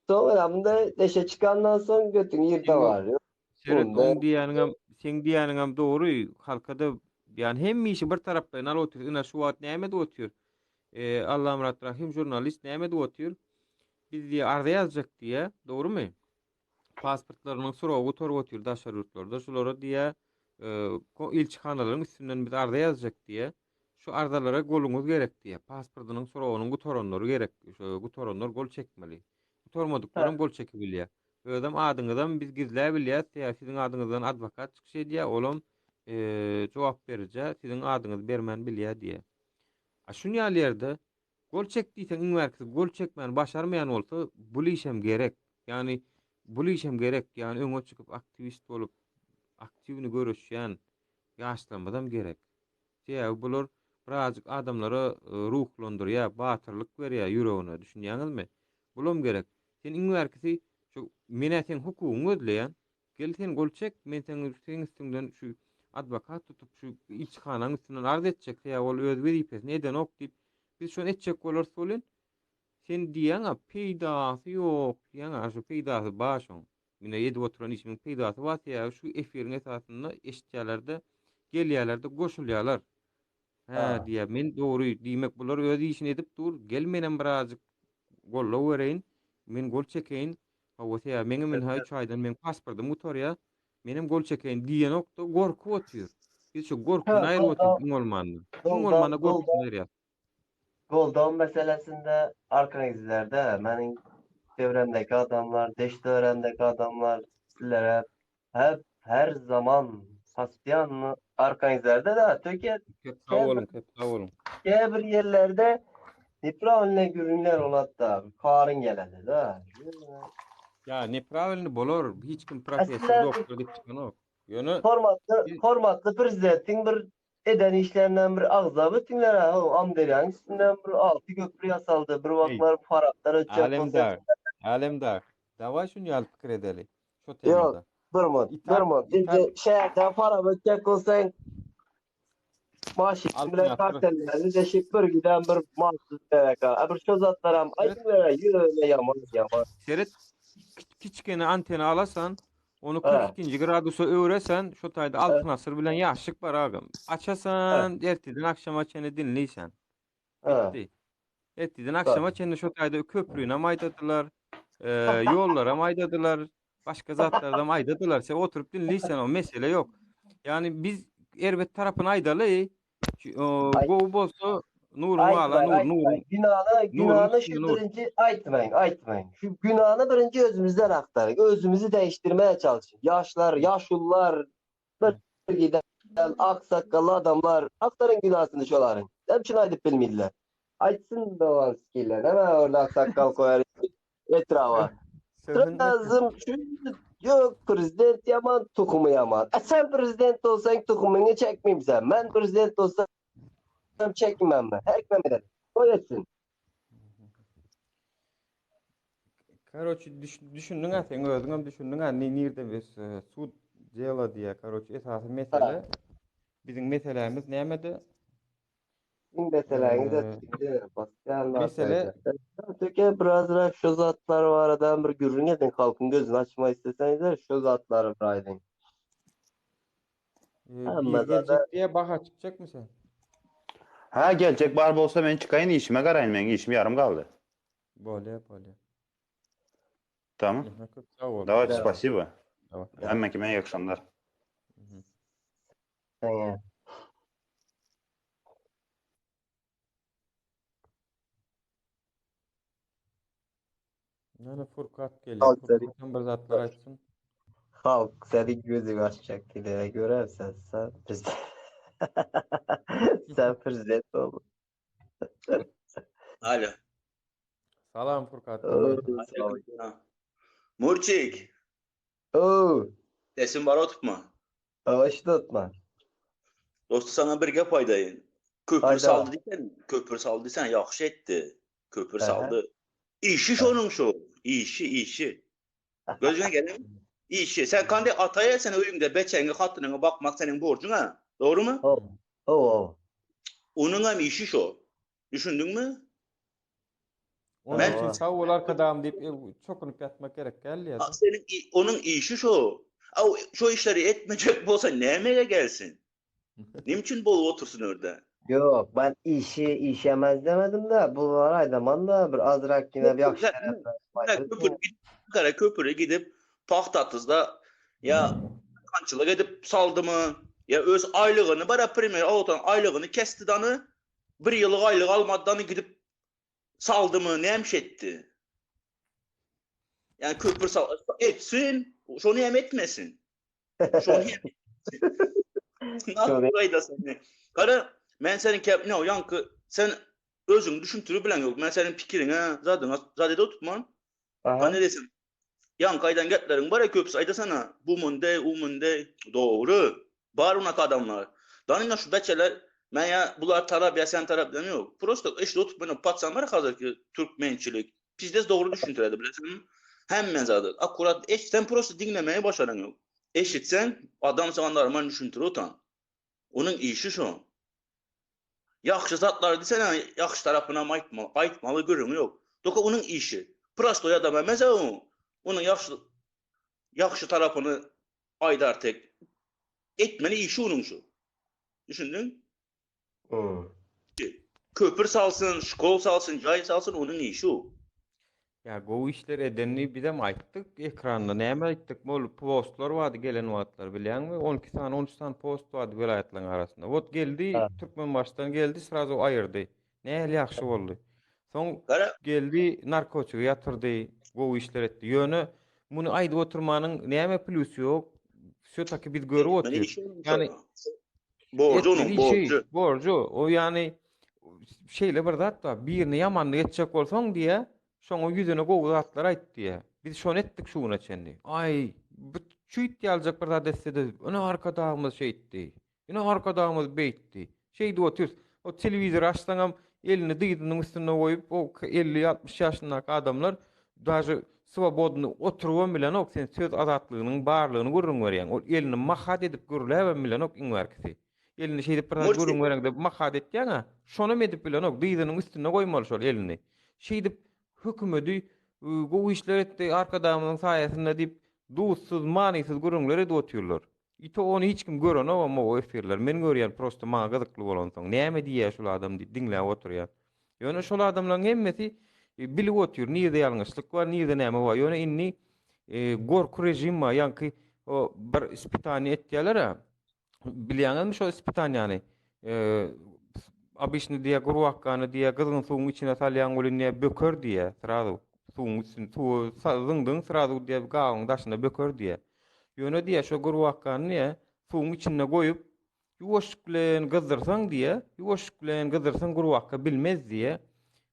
D: Sonra da deşe çıkandan sonra götün yerde
A: Şimdi
D: var. Yok.
A: Seret
D: Bunda
A: on diýäniňem, sen diýäniňem dogry. Halkada ýani hemme işi bir tarapdan alyp otur. Ina şu wagt näme diýip otur? Allahym rahim jurnalist näme diýip otur? Biz diýe arda ýazacak diýe, dogrymy? Pasportlarynyň soragy torap otur daşar ýurtlarda. Şolara diýe ilçihanalaryň üstünden biz arda ýazacak diýe. Şu ardalara goluňuz gerek diýe. Pasportynyň soragynyň gutoranlary gerek. Şu gutoranlar gol çekmeli. Gutormadyklaryň gol çekip bilýär. Ödem adyňyzdan biz gizläp bilýär. Siziň adyňyzdan adwokat çykşy diýär. Olam jogap berje. Siziň adyňyzy bermän bilýär diýär. Şunu ýaly gol çekdiýsen iňmerkisi gol çekmän başarmaýan bolsa bu işem gerek. Yani bu işem gerek. Yani öňe çykyp aktivist bolup aktivni görüşýän ýaşlanmadam gerek. Diýär bular birazjyk adamlara ruhlandyrýar, batyrlyk berýär ýüregine. Düşünýäňizmi? Bulam gerek. Sen iňmerkisi şu mene sen hukugyň ödleýän. Gel sen gol çek, men seň üstünden şu adwokat tutup şu ilçihanaň üstünden arz etjek. Ya ol öz wezipes neden ok diýip biz şonu etjek bolarsa bolen. Sen diýäň peýdasy ýok. Diýäň şu peýdasy başyň. Mine ýedi oturan işimiň peýdasy var ya şu efiriň esasynda eşitýärlerde gelýärlerde goşulýarlar. Ha diýär men dogry diýmek bular öz işini edip dur. Gel menen birazjyk golla bereýin. Men gol çekeýin. Hawasy ya meňe men hay çaýdan men pasportum utorýa. Menem gol çekeýin diýen okda gorkup otyr. Biz şu gorkudan aýryp otyr iň bolmanda. İň bolmanda gorkudan aýrýar.
D: Goldan meselesinde arkanızlarda benim çevremdeki adamlar, deştövremdeki adamlar sizlere hep her zaman pastiyanlı arkanızlarda da töket
A: Hep sağ olun, hep sağ olun.
D: bir yerlerde nipravline görünler olat da karın geledi da.
A: Ya ne pravilni bolar, hiç kim profesör
D: Aslında
A: doktor diýip çykan ok. Ýöne
D: Hormatly prezidentin bir eden işlerinden bir ağza bütünler Amderyan üstünden bir altı köprü yasaldı. Bir vaklar Faraplar ötecek
A: alemdar, alemdar. Dawa şunu ýaly pikir edeli. Şu
D: Yok,
A: temada.
D: durma. Dince şehirden para ötecek olsan maaşı
A: Altın
D: bile
A: yatırı.
D: kartellerle deşip bir giden bir mahsus gerek. Bir şu zatlara ayınlara yürüyle yaman.
A: Seret kiçkene antena alasan, onu
D: Evet.
A: 42. gradusa öwresen, şu taýda altyn asır bilen ýaşlyk bar agam. Açasan, erteden akşama çene dinleýsen.
D: Evet.
A: Bitti. Erteden akşama çene şu taýda köprüne maýdadylar, ýollara maýdadylar, başga zatlarda maýdadylar. Sen oturup dinleýsen o mesele ýok. Yani biz erbet tarapyna aýdaly, gowy bolsa nuruny ala, nur.
D: Günahını şu birinci aytmayın. Şu günahını birinci özümüzden aktarın. Özümüzü değiştirmeye çalışın. Yaşlılar, bir giden aksakallı adamlar aktarın günahını şoların. Hepsini aydıp bilmediler. Aytsın da o skiller. Hemen orada aksakal koyar etrafa. Lazım şu yok prezident yaman, tukumu yaman. Sen prezident olsan tukumunu çekmeyeyim sen. Ben prezident olsam çekmem ben. Ekmem ederim. O etsin.
A: Karoçi düşündüň ha, sen özüňem düşündüň ha, nirde biz sud jela diýe karoçi esasy mesele. Biziň meselemiz nämedi?
D: Sizin meselenize
A: mesele-
D: Türkiye birazcık şu zatlar var adam bir görün edin halkın gözünü açma isteseniz şu zatları bırakın. Amma
A: Bir
D: da
A: gelecek diye baha çıkacak mı sen?
C: Ha gelecek bar bolsa men çıkayın işime garayın, men işim yarım kaldı.
A: Böyle.
C: Tamam.
A: Çok sağ ol.
C: Давайте,
D: da
C: спасибо.
A: Tamam.
C: Hemen kime iyi akşamlar.
D: sana.
A: Yani Furkat geliyor.
D: Halk seni,
A: Furkat'ın bir zatlar açsın.
D: halk seni gözü açacak diye görersen sen sen prezident ol.
E: Alo.
A: Salam Furkat.
D: Oo,
A: dinle.
D: sağ ol.
E: Ha. Murçik.
D: Oo,
E: Sesin var tutma.
D: avaşı tutma.
E: Dostu sana bir gap aydayın. Köpür
D: Hayda.
E: saldı diysen, köpür saldı diysen yaxşı etdi. Köpür
D: Aha.
E: saldı. İşi şonun şu. İşi. Gözüne gelin. İşi. Sen kandi ataya sen öýüňde beçeňe hattynyňa bakmak senin borcun ha. Doğru mu?
D: Oo, oo.
E: Onun hem işi şu. Düşündün mü?
A: Onun
E: Ben-
A: için sağ ol arkadaşım deyip çokunup yatmak gerek geldi ya.
E: Senin onun işi şu. Av şu işleri etmeyecek bolsa nämege gelsin? Niçin bol otursun orada?
D: Yok, ben işemez demedim de bu var aydaman da bir azrak yine bir yakış
E: Köpüre gidip Pahtatızda'da ya kançılık edip saldı mı? Ya öz aylığını bara premier avutan aylığını kesti danı bir yıllık aylık almadan gidip saldı mı? Ne etti? Yani köpür etsin, şonu hem etmesin. Şonu hem nasıl kayda seni? Kara ben senin ne o yankı sen özün düşüntürü bilen yok. Ben senin fikirine zaten tutmam.
D: Aha.
E: Ne desin? Yankaydan getlerin bara köpüsü ayda sana. Bu munde. Doğru. Bar unak adamlar. Danına şu beçeler men ya bular taraf ya sen taraf demiyor. Prosto işte otup bana patsan var hazırki Türkmençilik. Bizde doğru düşüntüredi bilesin. Hemen zaten. Akurat sen prosto dinlemeye başaran yok. Eşitsen adam sana normal düşüntür otan. Onun işi şu. Yaxşı zatlar desene yaxşı tarafına aytmalı görünü yok. Doka onun işi. Prostoya da mesela o. Onun yaxşı tarafını aydar tek etmeli işi onun şu. Düşündün?
D: Hmm.
E: Köpür salsın, şkol salsın, cay salsın onun işi o.
A: Ya bu işler edenini bir de mi ayttık ekranda näme ayttık bol postlar vardı gelen wagtlar bilen mi 12 tane 13 tane post vardı vilayetlerin arasında. Ot geldi
D: Ha.
A: Türkmen baştan geldi sırası ayırdı. Näle yaxşı boldy. Soň
E: Kara
A: geldi narkotiği yatırdı bu işler etti. Yönü bunu ayda oturmanın näme plusu yok. Şu taki biz görüp
E: etmeli
A: oturuyor.
E: işi onun
A: Yani
E: şu. Borcu onun
A: etmeli işi,
E: borcu.
A: borcu. O yani şeyle bir zat da birini yamanlık etjek bolsaň diye şoňa yüzüne gowy zatlar aýt diye. Biz şonu etdik şuna çendi. Ay, bu çüýt ýaljak bir zat dessede, ona arkadağımız şey etdi. Ona arkadağımız beýtdi. Şey diýotýar, o telewizor açsaňam elini dyýdynyň üstüne goýup o 50-60 ýaşyndaky adamlar daşy swobodny oturup bilen ok sen söz azatlygynyň barlygyny görüň berýän. O elini mahat edip görüläben bilen ok iňwerkisi. Elini şey edip
E: Mursi.
A: görüň berýän de mahat etýäň, şonu edip bilen ok dyýdynyň üstüne goýmaly şol elini. Şey edip hökümeti bu işler etdi arkadamyň saýasynda diýip duýsuz manysyz görüňler edip oturýarlar. Ito onu hiç kim gören ama o efirler men görýän prosto maňa gyzykly bolan soň näme diýär şol adam diýip dinläp oturýar. Ýöne şol adamlaryň hemmesi bilip otur, nirde ýalňyşlyk bar, nirde näme bar. Ýöne inni gorku rejim bar, ýa-ki o bir ispitany etdiler-a. Bilýäňizmi şol ispitanyany? Abişni diye gurwakany diye gyzgyn suwun içine salýan bolýan böker diye sırada suwun içine zyňdyň sırada diye gaýyň daşyna böker diye. Ýöne diye şo gurwakany suwun içine goýup ýuwaşlyk bilen gyzdyrsaň diye, ýuwaşlyk bilen gyzdyrsaň gurwakka bilmez diye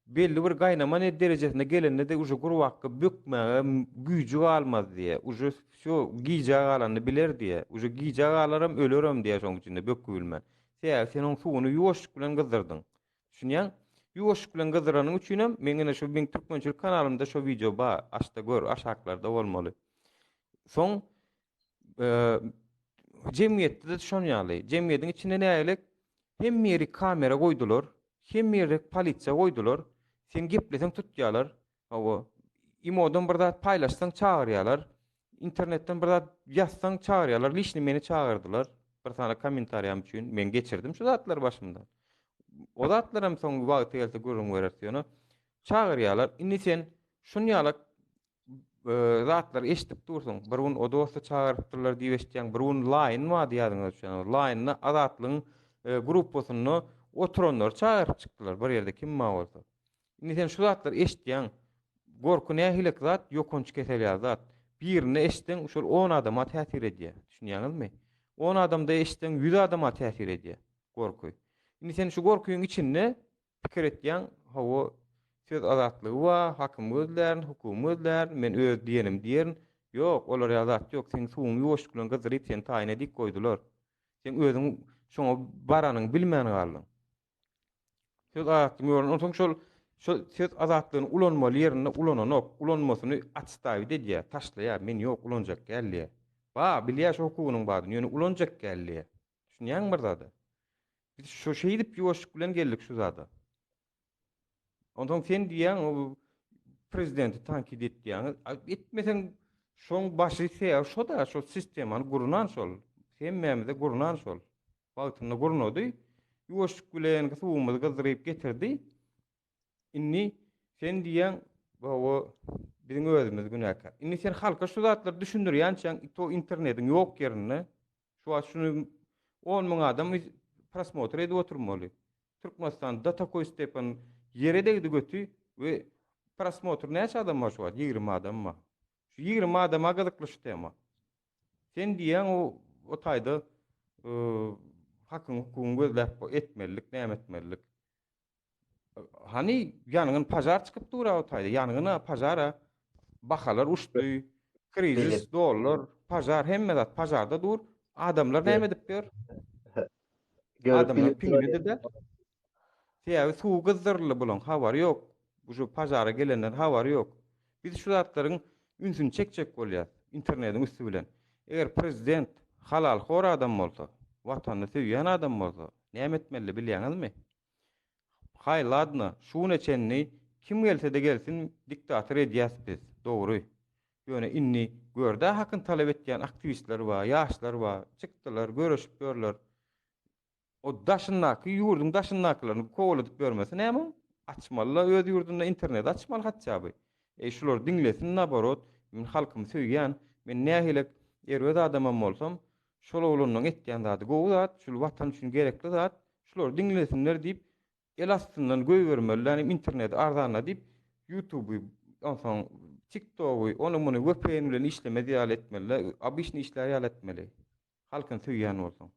A: belli bir gaýnama ne derejesine gelende de uje gurwakka bökmäge güýji galmaz diye. Uje şo giyjä galany biler diye. Uje giyjä galaram ölerim diye şoň içinde bökülmän. Sen oň suwuny ýuwaşlyk bilen gyzdyrdyň. Şunýan ýuwaşlyk bilen gyzdyranyň üçinem meňe şu Bin Türkmençilik kanalymda şu video bar, açda gör, aşaklarda bolmaly. Soň jemgyýetde de şonýaly. Jemgyýetiň içinde näýelik? Hem ýeri kamera goýdular, hem ýeri polisiýa goýdular. Sen gepleseň tutýarlar. Hawa imodan bir zat paýlaşsaň çağırýarlar. İnternetden bir zat ýazsaň çağırýarlar. Liçni meni çağırdylar. bir tane kommentariyam üçin men geçirdim şu zatlar başımdan. O zatlarım soňky wagty gelse görüň berersiýony. Çagyrýarlar. Indi sen şunu ýalak zatlar eşitip dursun. Bir gün o dostu çağırıpdyrlar diýip eşitýän bir gün line wa diýýärdiňiz şu line azatlyň gruppasyny oturanlar çağırıp çykdylar bir ýerde kim ma bolsa. Indi sen şu zatlar eşitýän gorku nähilek zat ýokunç keselýär zat. Birini eşitden şol 10 adama täsir edýär. Düşünýäňizmi? 10 adamda eşitden 100 adama täsir edýär gorku. Indi sen şu gorkuýyň içinde pikir etýän hawa söz azatlygy wa hakim gözlär, hukum gözlär, men öz diýenim diýerin. Ýok, olar azat ýok, sen suwuň ýoşuklygyň gyzyryp sen taýyna dik goýdular. Sen özüň şoňa baranyň bilmän galdың. Söz azatlygy ýörün, onsoň şol söz azatlygyny ulanmaly ýerine ulananok, ulanmasyny açdaýdy diýär, taşlaýar, men ýok ulanjak geldi. Ba, bilýär şu hukugynyň bady, ýöne ulanjak geldi. Düşünýäňmi zady? Biz şu şeýi dip ýoşuk bilen geldik şu zady. Ondan sen diýäň o prezidenti tankid etdiýäň, etmesen şoň başy şeýle şo da şo sistemany gurunan şol. Sen memede gurunan şol. Wagtyny gurunady. Ýoşuk bilen suwumuzy gyzyryp getirdi. Inni sen diýäň o biziň özümiz günäkär. Inni sen halka şu zatlar düşündirýänçäň to internetiň ýok ýerine şunu 10 000 adam prosmotr edip oturmaly. Türkmenistan data koy stepan yere degdi götü ve prosmotr näçe adam var şu 20 adam mı? Şu 20 adama gazykly şu tema. Sen diýäň o taýda hakyň hukugyny gözläp etmelilik, näme etmelilik. Hani ýanyňyn pajar çykyp dura o taýda, ýanyňyna pajara bahalar uçdy, krizis, dollar, pajar hemme zat pajarda dur. Adamlar näme edip ber? Adamlar piňlidi de. Täze suw gyzdyrly bolan habar ýok. Bu şu pajara gelenden habar ýok. Biz şu zatlaryň ünsüni çekjek bolýar internetiň üstü bilen. Eger prezident halal hor adam bolsa, watanyny sevýän adam bolsa, näme etmeli bilýäňizmi? Hayladna şu neçenni kim gelse de gelsin diktator edýäs biz. Dogry. Ýöne inni görde hakyn talep etýän aktivistler bar, ýaşlar bar, çykdylar, görüşip görler. O daşyndaky ýurdun daşyndakylaryny kowladyp bermesi näme? Açmaly öz ýurdunda internet açmaly hatçaby. Şular diňlesin nabarot, men halkymy söýýän, men nähilek erwed adamam bolsam, şol olunyň etýän zady gowy zat, şol watan üçin gerekli zat, şular diňlesinler diýip el astyndan göý bermeli, internet arzana diýip YouTube, onsoň TikTok, onu muny VPN bilen işleme diýal etmeli, abişni işler ýal etmeli. Halkyn söýýän bolsaň.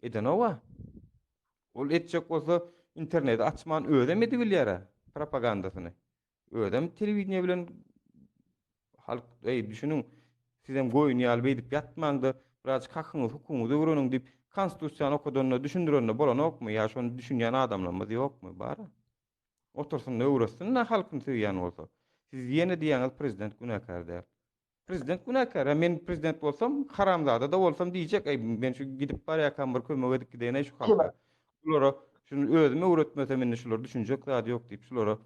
A: Eden owa. Ol etjek bolsa interneti açman ödemedi bilýär propagandasyny. Ödem telewizion bilen halk düşünüň sizem goýun ýaly edip ýatmaňdy, biraz hakyňyz, hukumy öwreniň diýip konstitusiýany okudanna düşündirenle bolan okmy, ýa şonu düşünýän adamlarymyz ýokmy bar? Otursun öwresin, halkyň söýýän bolsa. Siz ýene diýäňiz prezident günäkär däl. Prezident günäkär. Men prezident bolsam, haramzada da bolsam diýjek, men şu gidip barýakam bir kömek edip gidene şu halka. Şulara şunu özüme öwretmesem men şular düşünjek zat ýok diýip şulara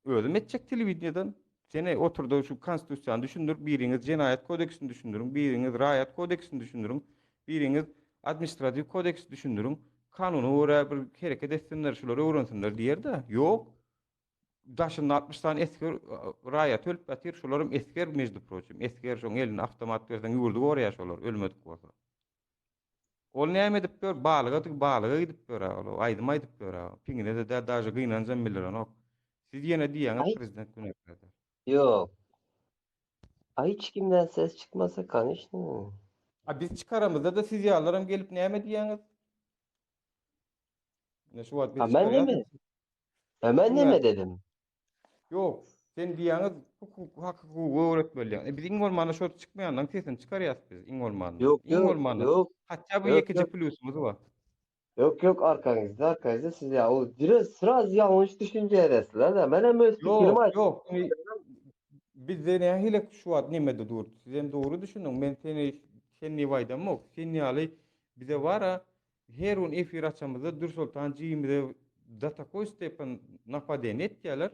A: özüm etjek telewizionydan. Seni oturdu şu konstitusiýany düşündir, biriňiz Jenaýat kodeksini düşündiriň, biriňiz Raýat kodeksini düşündiriň, biriňiz administrativ kodeks düşündiriň. Kanuny öwre bir hereket etsinler, şular öwrensinler diýerde. Ýok. Daşynda 60 tane esker raýat ölüp batyr, şolarym esker mejdi proçym. Esker şoň elini awtomat berden ýurdu gorýar şolar, ölmedik bolsa. Ol näme edip ber? Balyga gidip ber, aýdym aýdyp ber. Piňine de daşy gynanjam bilerin ok. Siz ýene diýäňiz prezident günäkärde.
D: Yok. Hiç kimden ses çıkmasa kanıştın.
A: Biz çıkaramızda da siz ýalarym gelip näme diýäňiz? Ne şu wagt biz
D: Ben de mi? Hemen de mi dedim?
A: Yok, sen diýäňiz hukuky öwretmeli. Biz iňolmany şo çykmaýandan kesin çıkarýas biz iňolmany.
D: Yok.
A: Hatda bu
D: Yok,
A: ikinci
D: yok.
A: plusumuz var.
D: Yok arkanızda siz ya o biraz yanlış düşünce eresler de ben hem öz fikrimi açtım.
A: Yok. Bizde nähile şu wagt nemede dur. Sizem dogry düşünüň. Men seni waýdam yok. Sen ýaly bize wara her un efir açamyzda Dursultan Jimide data koy stepan napaden etýärler.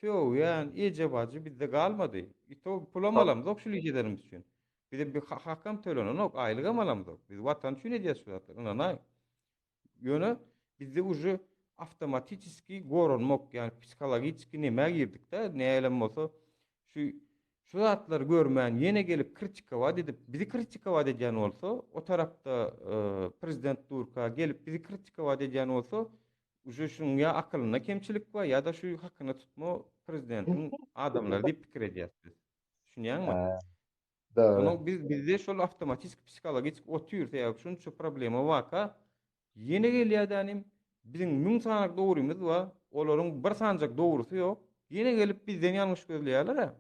A: Söýýän ejebajy bizde galmady. Ito pulamalam zokşulyk ederim üçin. Bize bir hakam tölenok, aylygam alamyk. Biz watan üçin edýäs zatlar. Ynanay. Ýöne bizde uju avtomatiski goranmak, yani psikologik näme girdik da, näle bolsa şu zatlar görmän ýene gelip kritikawat edip bizi kritikawat edýän bolsa, o tarapda prezident Durka gelip bizi kritikawat edýän bolsa, uju şuňa akylyna kemçilik bar ýa-da şu hakyny tutma prezidentin adamlary diýip pikir edýäs biz. Düşünýärmi?
D: Doğru.
A: Sonra bizde şol avtomatik psikologik otýür diýip şunça problema waka ýene gelýärdinim bizim 1000 sanak dogrymyz bar, olaryň bir sanjak dogrusy ýok. Ýene gelip bizden ýalňyş gözleýärler.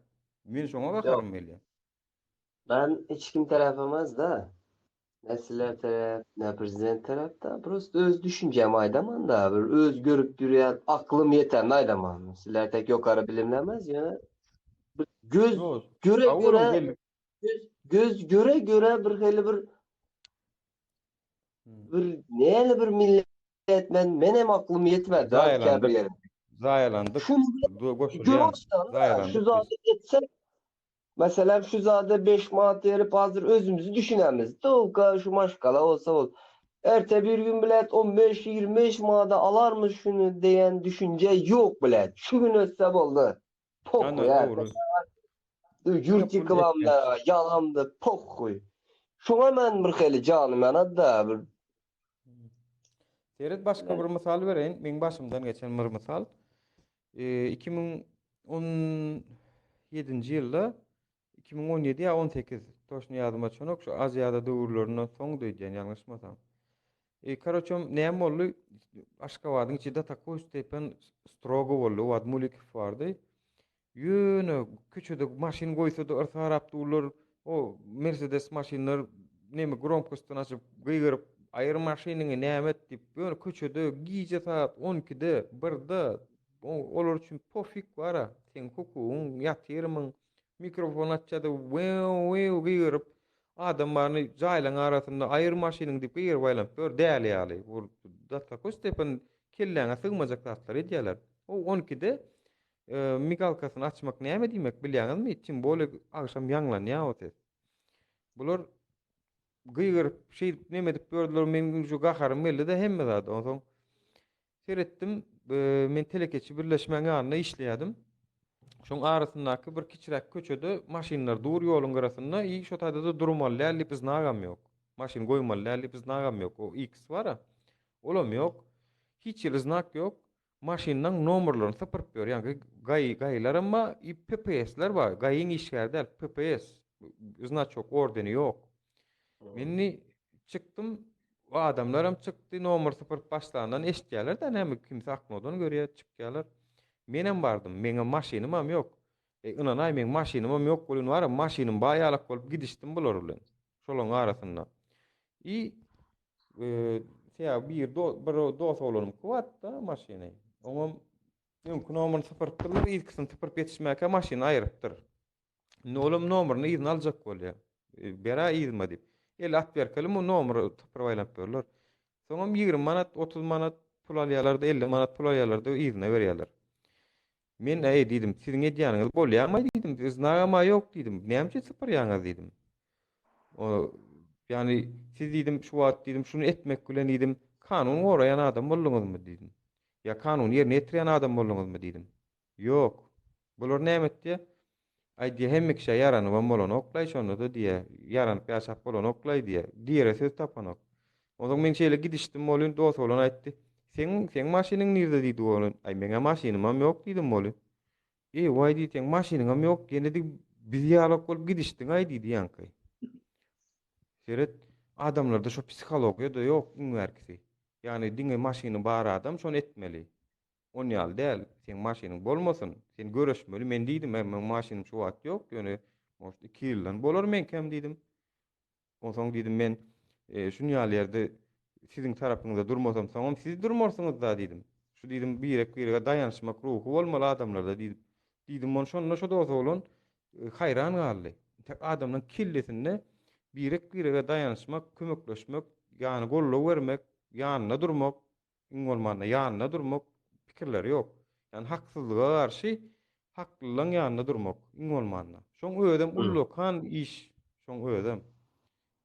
A: Men şoňa bakarym gelýär.
D: Ben hiç kim tarafımız da. Ne sizler taraf, ne prezident tarafta. Prosto öz düşüncem aydaman da. Bir öz görüp duruyan aklım yeten aydaman. Sizler tek yukarı bilimlemez ya. Bir göz
A: Ýok.
D: göre
A: Awolum
D: göre
A: geldik.
D: göz göre göre bir heli bir neyle bir millet menem aklım yetmedi.
A: Zayalandık.
D: Kendi yerim.
A: Zayalandyk.
D: Şunu
A: Goşulýan.
D: görürsen şu
A: Zayalandyk.
D: zade etsek mesela şu zade 5 manat verip hazır özümüzü düşünemiz. Doğuka şu maşkala olsa ol. Erte bir gün bilet 15-25 manada alarmız şunu diyen düşünce yok bilet. Şu gün ötse boldu. Pokuy
A: Ýani
D: yani.
A: dogry.
D: Yurt yıkılamda, yalandı, pokuy. Şuna men bir heli canım yana da bir
A: Seret başka bir misal bereyin. Men başımdan geçen bir misal. 2017-nji ýylda 2017 ýa 18 toşny ýadyma çönök şu Aziýada döwürlerinden soň diýen ýalňyşmasam. Karoçom näme boldy? Aşgabatyň içinde takoy stepen strogo boldy. Wad Mulikov bardy. Ýöne küçüde maşin goýsa da ırtarap durlar. O Mercedes maşinler näme gromkostdan açyp gıygyryp aýr maşiniňi näme diýip ýöne küçüde giýje saat 12-de 1-de olar üçin pofik bara. Sen hukugyň ýatyrmyň mikrofon açjada wew gıygyryp adamlaryny jaýlaň arasynda aýr maşiniň diýip gıygyryp aýlanıp dur däl ýaly. Bu datta kostepen kelläňe sygmajak zatlar edýärler. O 12-de migalkasyny açmak näme diýmek bilýäňizmi? Simbolik agşam ýanglanýar o tez. Bular gıygyryp şey näme diýip gördüler, men şu gaharym geldi de hemme zat. Onsoň seretdim, men telekeçi birleşmeň ýanyna işleýärdim. Şoň arasyndaky bir kiçirek köçede maşinler dur ýoluň garasynda şu taýda da durmaly, biz nagam ýok. Maşin goýmaly, biz nagam ýok. O X bara. Olam ýok. Hiç ýyl znak ýok. Maşinnaň nomerlerini sypyryp ber. Ýani gaýlar amma PPS'ler bar. Gaýyň işgärde PPS. Znaçok ordeni ýok. Meni çykdym, o adamlaram çykdy, nomer sypyryp başlandan eşitýärler da näme kimse aknodan görýär çykýarlar. Menem bardım, meňe maşinim hem ýok. Ynanay men maşinim hem ýok bolýan bar, maşinim baýalak bolup gidişdim bular bilen. Şolaň arasynda. Bir dost oğlanım kuvat da maşini. Oňam mümkin nomerini sypyryp durlar, ilkisini sypyryp ýetişmäke maşina aýrypdyr. Olam nomerini izin aljak bolýar. Bera izin diýip. El at berkelim o nomery sypyryp aýlap berler. Soňam 20 manat, 30 manat pul alýarlar da 50 manat pul alýarlar da izine berýärler. Men diýdim, siziň edýäniňiz bolýarmy diýdim, biz nagama ýok diýdim. Näme sypyrýaňyz diýdim. O yani siz diýdim şu wagt diýdim şunu etmek bilen diýdim kanun goraýan adam bolýaňyzmy diýdim. Ya kanun ýerine ýetirýän adam bolýaňyzmy diýdim. Ýok. Bular näme etdi? Aýdy hemme kişi ýaranyp bolan oklaý şonu da diýe. Ýaranyp ýaşap bolan oklaý diýe. Diýere söz tapanok. Oňa men şeýle gidişdim bolýan dost bolan aýtdy. Sen maşiniň nirde diýdi bolan. Aý meňe maşinym hem ýok diýdim bolan. Why diýsen maşiniň hem ýok. Gene de biz ýalap bolup gidişdiň aý diýdi ýankay. Seret adamlarda şu psikologiýa da ýok üňerkisi. Yani diňe maşiny bar adam şonu etmeli. On ýal däl, sen maşynyň bolmasyn, sen göreşmeli. Men diýdim, men maşynym şu wagt ýok, ýöne 2 ýyldan bolar men kem diýdim. Onsoň diýdim men şu ýerde siziň tarapyňyzda durmasam, soňam siz durmarsyňyz da diýdim. Şu diýdim birek dayanışmak ruhu bolmaly adamlarda diýdim. Diýdim mon şonu şu dost bolan hayran galdy. Adamyň killesinde birek dayanışmak, kömekleşmek, ýani gollaw bermek, ýanyna durmak, iňolmanda ýanyna durmak pikirleri ýok. Yani haksızlığa karşı haklylygyň ýanyna durmak, iňolmanda. Şoň ödem ullukan iş,
F: şoň özüm.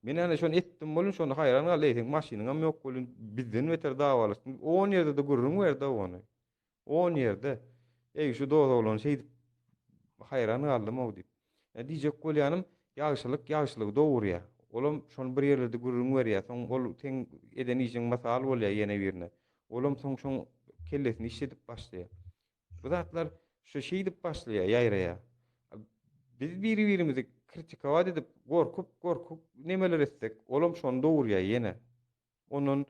F: Men ene şonu etdim bolun şonu hayran gal eýsem maşynaňam ýok bolun bizden beter dawalysyň. 10 ýerde de gurrun berdi ony. 10 ýerde. Ey şu dowlan şey hayran galdym o diýip. Diýjek bolýanym ýagşylyk dowurýa. Olam şonu bir ýerlerde gurrun berýär. Soň ol teň eden işiň masal bolýar ýene birine. Olam soň kellesini işledip başlaýar. Bu zatlar şu şey dip başlaýar ýaýraýa. Biz biri-birimizi kritikawa edip gorkup nemeler etsek, olam şonu dowurýar ýene. Onun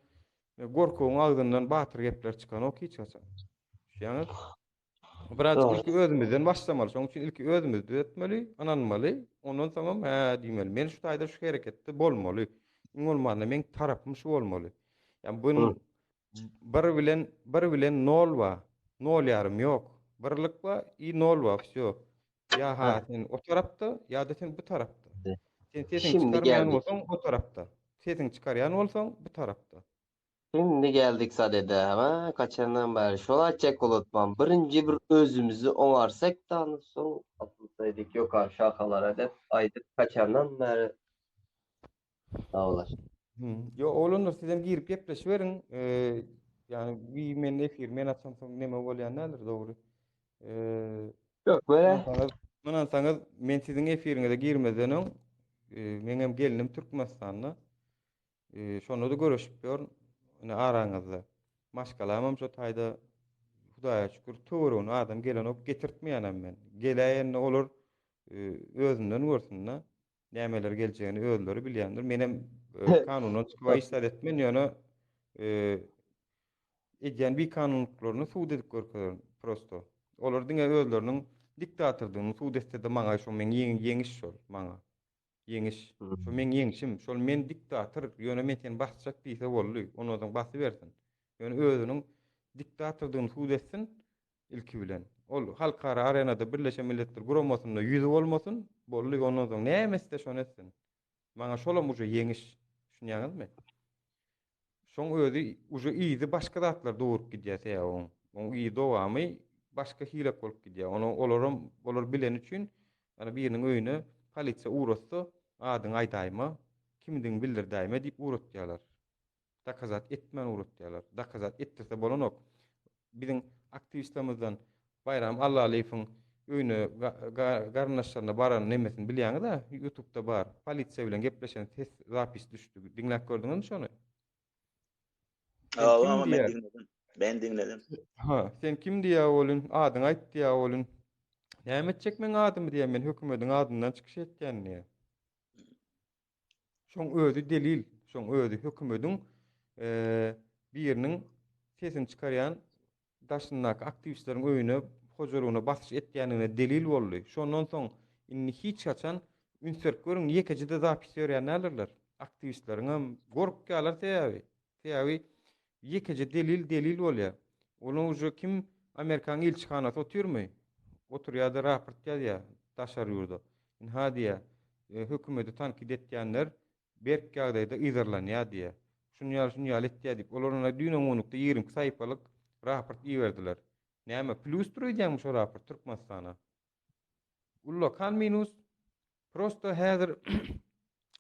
F: gorkuň agdyndan batyr gepler çykan ok hiç açan. Şeňe birazcık
D: Doğru.
F: ilki özümizden başlamaly. Şoň üçin ilki özümizdi etmeli, ananmaly. Ondan soňra diýmeli. Men şu taýda şu hereketde bolmaly. Iň bolmanda men tarapym şu bolmaly. Yani bunun bir bilen nol wa. Nol ýarym ýok. Birlik wa, nol wa. Şo. Ya ha sen o tarapda, ya da sen bu tarapda. Sen sesini
D: Şimdi
F: çıkarmayan
D: geldik.
F: bolsaň o tarapda. Sesini çıkaryan bolsaň bu tarapda.
D: Şimdi geldik sadede ama kaçandan beri şol açacak unutmam. Birinci bir özümüzü oňarsak da soň atılsaydık yok şakalara dep aydık kaçandan beri. Sağ olasın.
F: Yo oğlunlar sizem girip gepleşiverin. Yani bir men efir men atsam soň neme bolýan nädir dogry.
D: Yok böyle.
F: Munan saňyz men siziň efiriňize girmezdenem. Meňem gelinim Türkmenistanda. Şonu da görüşip ýörün. Ine araňyzda. Maşgalamam şu taýda Hudaýa şükür töwerün adam gelen op getirtmeýänm men. Geleýän olur özünden görsünler. Nämeler geljegini özleri bilýändir. Menem kanuny çykyp istat etmen ýöne edýän bir kanunlaryny suwd edip görkezýär prosto. Olar diňe özleriniň diktatorlygyny suwd etse maňa şo men ýeňiş şol maňa. Ýeňiş. Şo men ýeňişim. Şol men diktator ýöne men sen basjak diýse boldy. Onuň basy bersin. Ýöne özüniň diktatorlygyny suwd etsin ilki bilen. Ol halkara arenada Birleşen Milletler Guramasynda ýüzi bolmasyn, boldy onuň soň näme şonu etsin. Maňa şolam uje ýeňiş. Şunýaňyzmy? Şoň özü uje iýdi başga zatlar dowurup gidýär ýa-da. Oň iýdi dowamy başga hilek bolup gidýär. Olar bilen üçin ana biriniň öýüne polisiýa urasy adyň aýdaýma, kimdiň bildirdiýme diýip uratýarlar. Dakazat etmän uratýarlar. Dakazat etdirse bolanok. Biziň aktivistlerimizden Bayram Allalyewň öýüne garnaşlaryna baran nemesini bilýäňiz da, YouTube'da bar. Polisiýa bilen gepleşen ses zapis düşdü. Diňläp gördüňiz şonu?
E: Ama ben dinledim.
F: Ha, sen kim diýä bolun? Adyň aýt diýä bolun. Näme etjek men adymy diýen men hökümetiň adyndan çykyş etýänni. Şoň özü delil, şoň özü hökümetiň biriniň sesini çykarýan daşyndaky aktivistleriň öýüne hojalygyna basyş etýänine delil boldy. Şondan soň inni hiç açan ünsürk görüň ýekejide zapis berýän nälerler. Aktivistleriň gorkýarlar täýäbi. Täýäbi ýekeje delil bolýar. Onu uje kim Amerikan ilçihanasy oturmy? Oturýar-da raport ýazýar daşar ýurda. Ha diýär, hökümeti tankid etýänler berk ýagdaýda izarlanýar diýär. Şunu etdiler deyip, olarına dünyanlıkta 20 sayfalık raport iyi verdiler. Näme plus durýarmy şu raport Türkmenistana? Ulla kan minus prosto häzir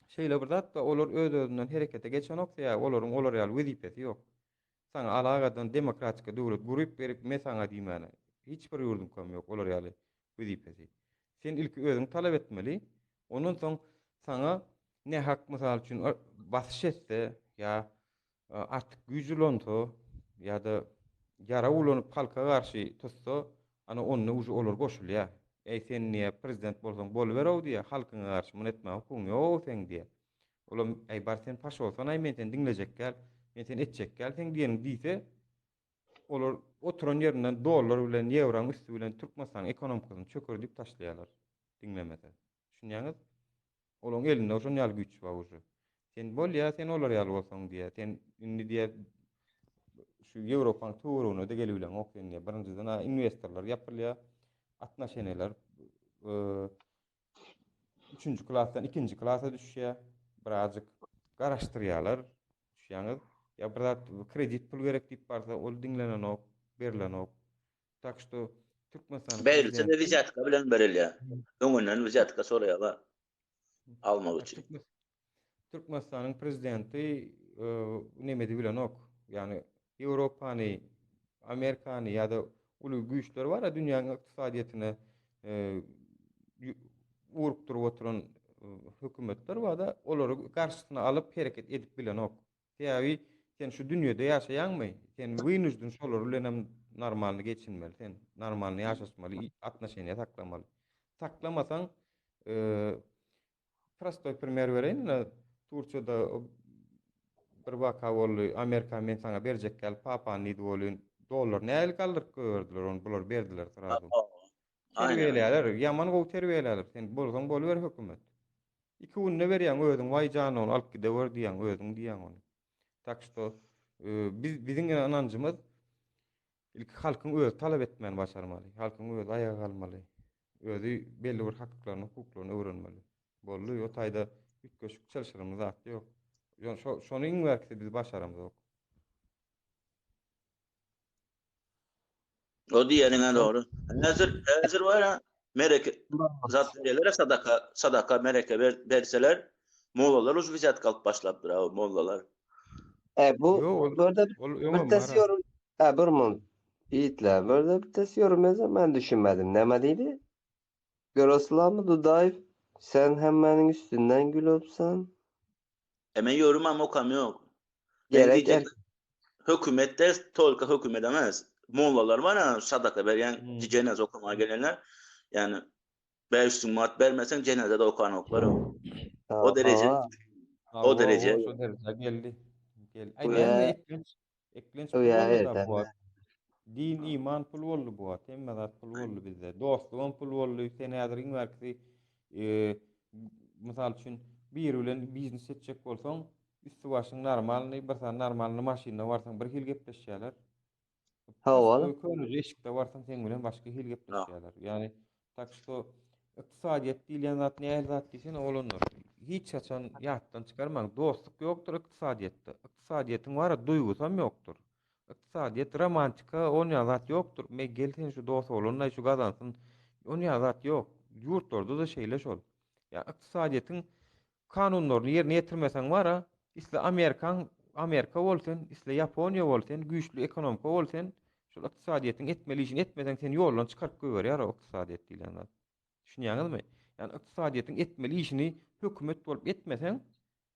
F: şeýle bir zat da olar öz-özünden herekete geçen ok ýa olaryň olar ýaly wezipesi ýok. Saňa alagadan demokratik döwlet gurup berip me saňa diýmäne. Hiç bir ýurdum kom ýok olar ýaly wezipesi. Sen ilki özüň talap etmeli. Ondan soň saňa ne hak mysal üçin basyş etse ya artık güýjülonto ya da yara ulanyp halka garşy tutsa ana onu uje olar goşulýar. Ey sen niýe prezident bolsaň boluberew diýe halkyňa garşy mun etme hukuk ýok sen diýe. Olam ey bar sen paş bolsaň ay men sen dinlejek gel, men sen etjek gel sen diýenim diýse olar oturan ýerinden dollar bilen ýewraň üstü bilen Türkmenistan ekonomikasyny çökürdip taşlaýarlar dinlemese. Şunýaňyz olaň elinde oşan ýaly güç bar uje. Sen bolýa sen olar ýaly bolsaň diýe. Sen indi diýe şu Ýewropaň töwereğine de gelýärler okyan diýe. Birinciden investorlar ýapylýar. 60 seneler 3-nji klasdan 2-nji klasa düşýär. Birazjyk garaşdyrýarlar. Şuňaňyz ýa bir zat kredit pul gerek diýip barsa ol dinlenen ok, berilen ok. Tak što Türkmenistan
E: Berilse de vizatka bilen berilýär. Öňünden vizatka soraýarlar. almak
F: Bak,
E: için.
F: Türkmenistan'ın prezidenti nemedi bilen ok. Yani Avrupa'nı, Amerika'nı ya da ulu güçler var ya dünyanın iktisadiyetine e, urup durup oturan hükümetler var da olary karşısına alıp hareket edip bilen ok. Täbi sen şu dünyada ýaşaýanmy? Sen Venüsden şolar bilenem normalny geçinmeli. Sen normalny ýaşasmaly, atnaşyny saklamaly. Saklamasaň prostoy primer bereýin. Turçyada bir waka boldy. Amerika men sana berjek kel papany diýip bolýan. Dollar näil kaldyryp gördiler onu bular berdiler sırasy.
E: Aynen öyle.
F: Terbiýeler, ýaman gowy terbiýeler. Sen bolsaň boluber hökümet. 2 günde berýän özüň waj jany onu alyp gideber diýen özüň diýen onu. Tak što biziň anancymyz ilk halkyň özü talap etmän başarmaly. Halkyň özü ayağa kalmaly. Özü belli bir hakyklaryny, hukuklaryny öwrenmeli. Boldy, o taýda ütköşük çalışyrymyz zat ýok. Ýöne şonu iň berkse biz başaramyz.
E: O diýerine doğru. Hazır var ya mereke zat verirler sadaka mereke berseler mollalar uz vizet kalıp başlapdyr ha mollalar.
D: Bu
F: Ýok,
D: burada
F: ol
D: bir
F: öňem
D: tesi
F: bar.
D: yorum. Bir mun. Yiğitler. Burada bir tesi yorum yazan ben düşünmedim. Neme deydi? Göroslamı Dudayf. Sen hemen üstünden gülüpsen.
E: Hemen yorum ama okam yok. Ben
D: Gerek
E: diyecek hükümette tolka hüküm edemez. Mollalar var ya sadaka berýän cenaze okuma gelenler. Yani 500 mat bermesen cenazede okan okları. O derece. O derece.
F: Şu derece geldi. Ay näme
D: Uya,
F: eklenç
D: uya,
F: boldy
D: evet.
F: da bu. Din, iman pul boldy bu. Temme zat pul boldy bizde. Dostluğun pul boldy. Sen häziriň berkisi misal üçin bir bilen biznes etjek bolsaň, üstü başyň normalny, bir san normalny maşyna barsaň bir hil gepleşýärler.
D: Havalı.
F: Könüji eşikde barsaň sen bilen başga hil gepleşýärler. Yani tak što iqtisadiýet diýilen zat näme zat diýsen olanlar. Hiç açan ýatdan çykarmaň. Dostluk ýokdur iqtisadiýetde. Iqtisadiýetiň bara duýgusam ýokdur. Iqtisadiýet romantika oňa zat ýokdur. Me gelsen şu dost bolanyna şu gazansyn. Oňa zat ýok. Ýurtlarda da şeýle şol. Ya iqtisadiýetiň kanunlaryny ýerine ýetirmeseň bara isle Amerika bolsyn, isle Ýaponiýa bolsyn, güýçlü ekonomika bolsyn, şu iqtisadiýetiň etmeli işini etmesen sen ýoldan çykaryp goýberýär o iqtisadiýet diýilen zat. Düşünýäňizmi? Yani iqtisadiýetiň etmeli işini hökümet bolup etmesen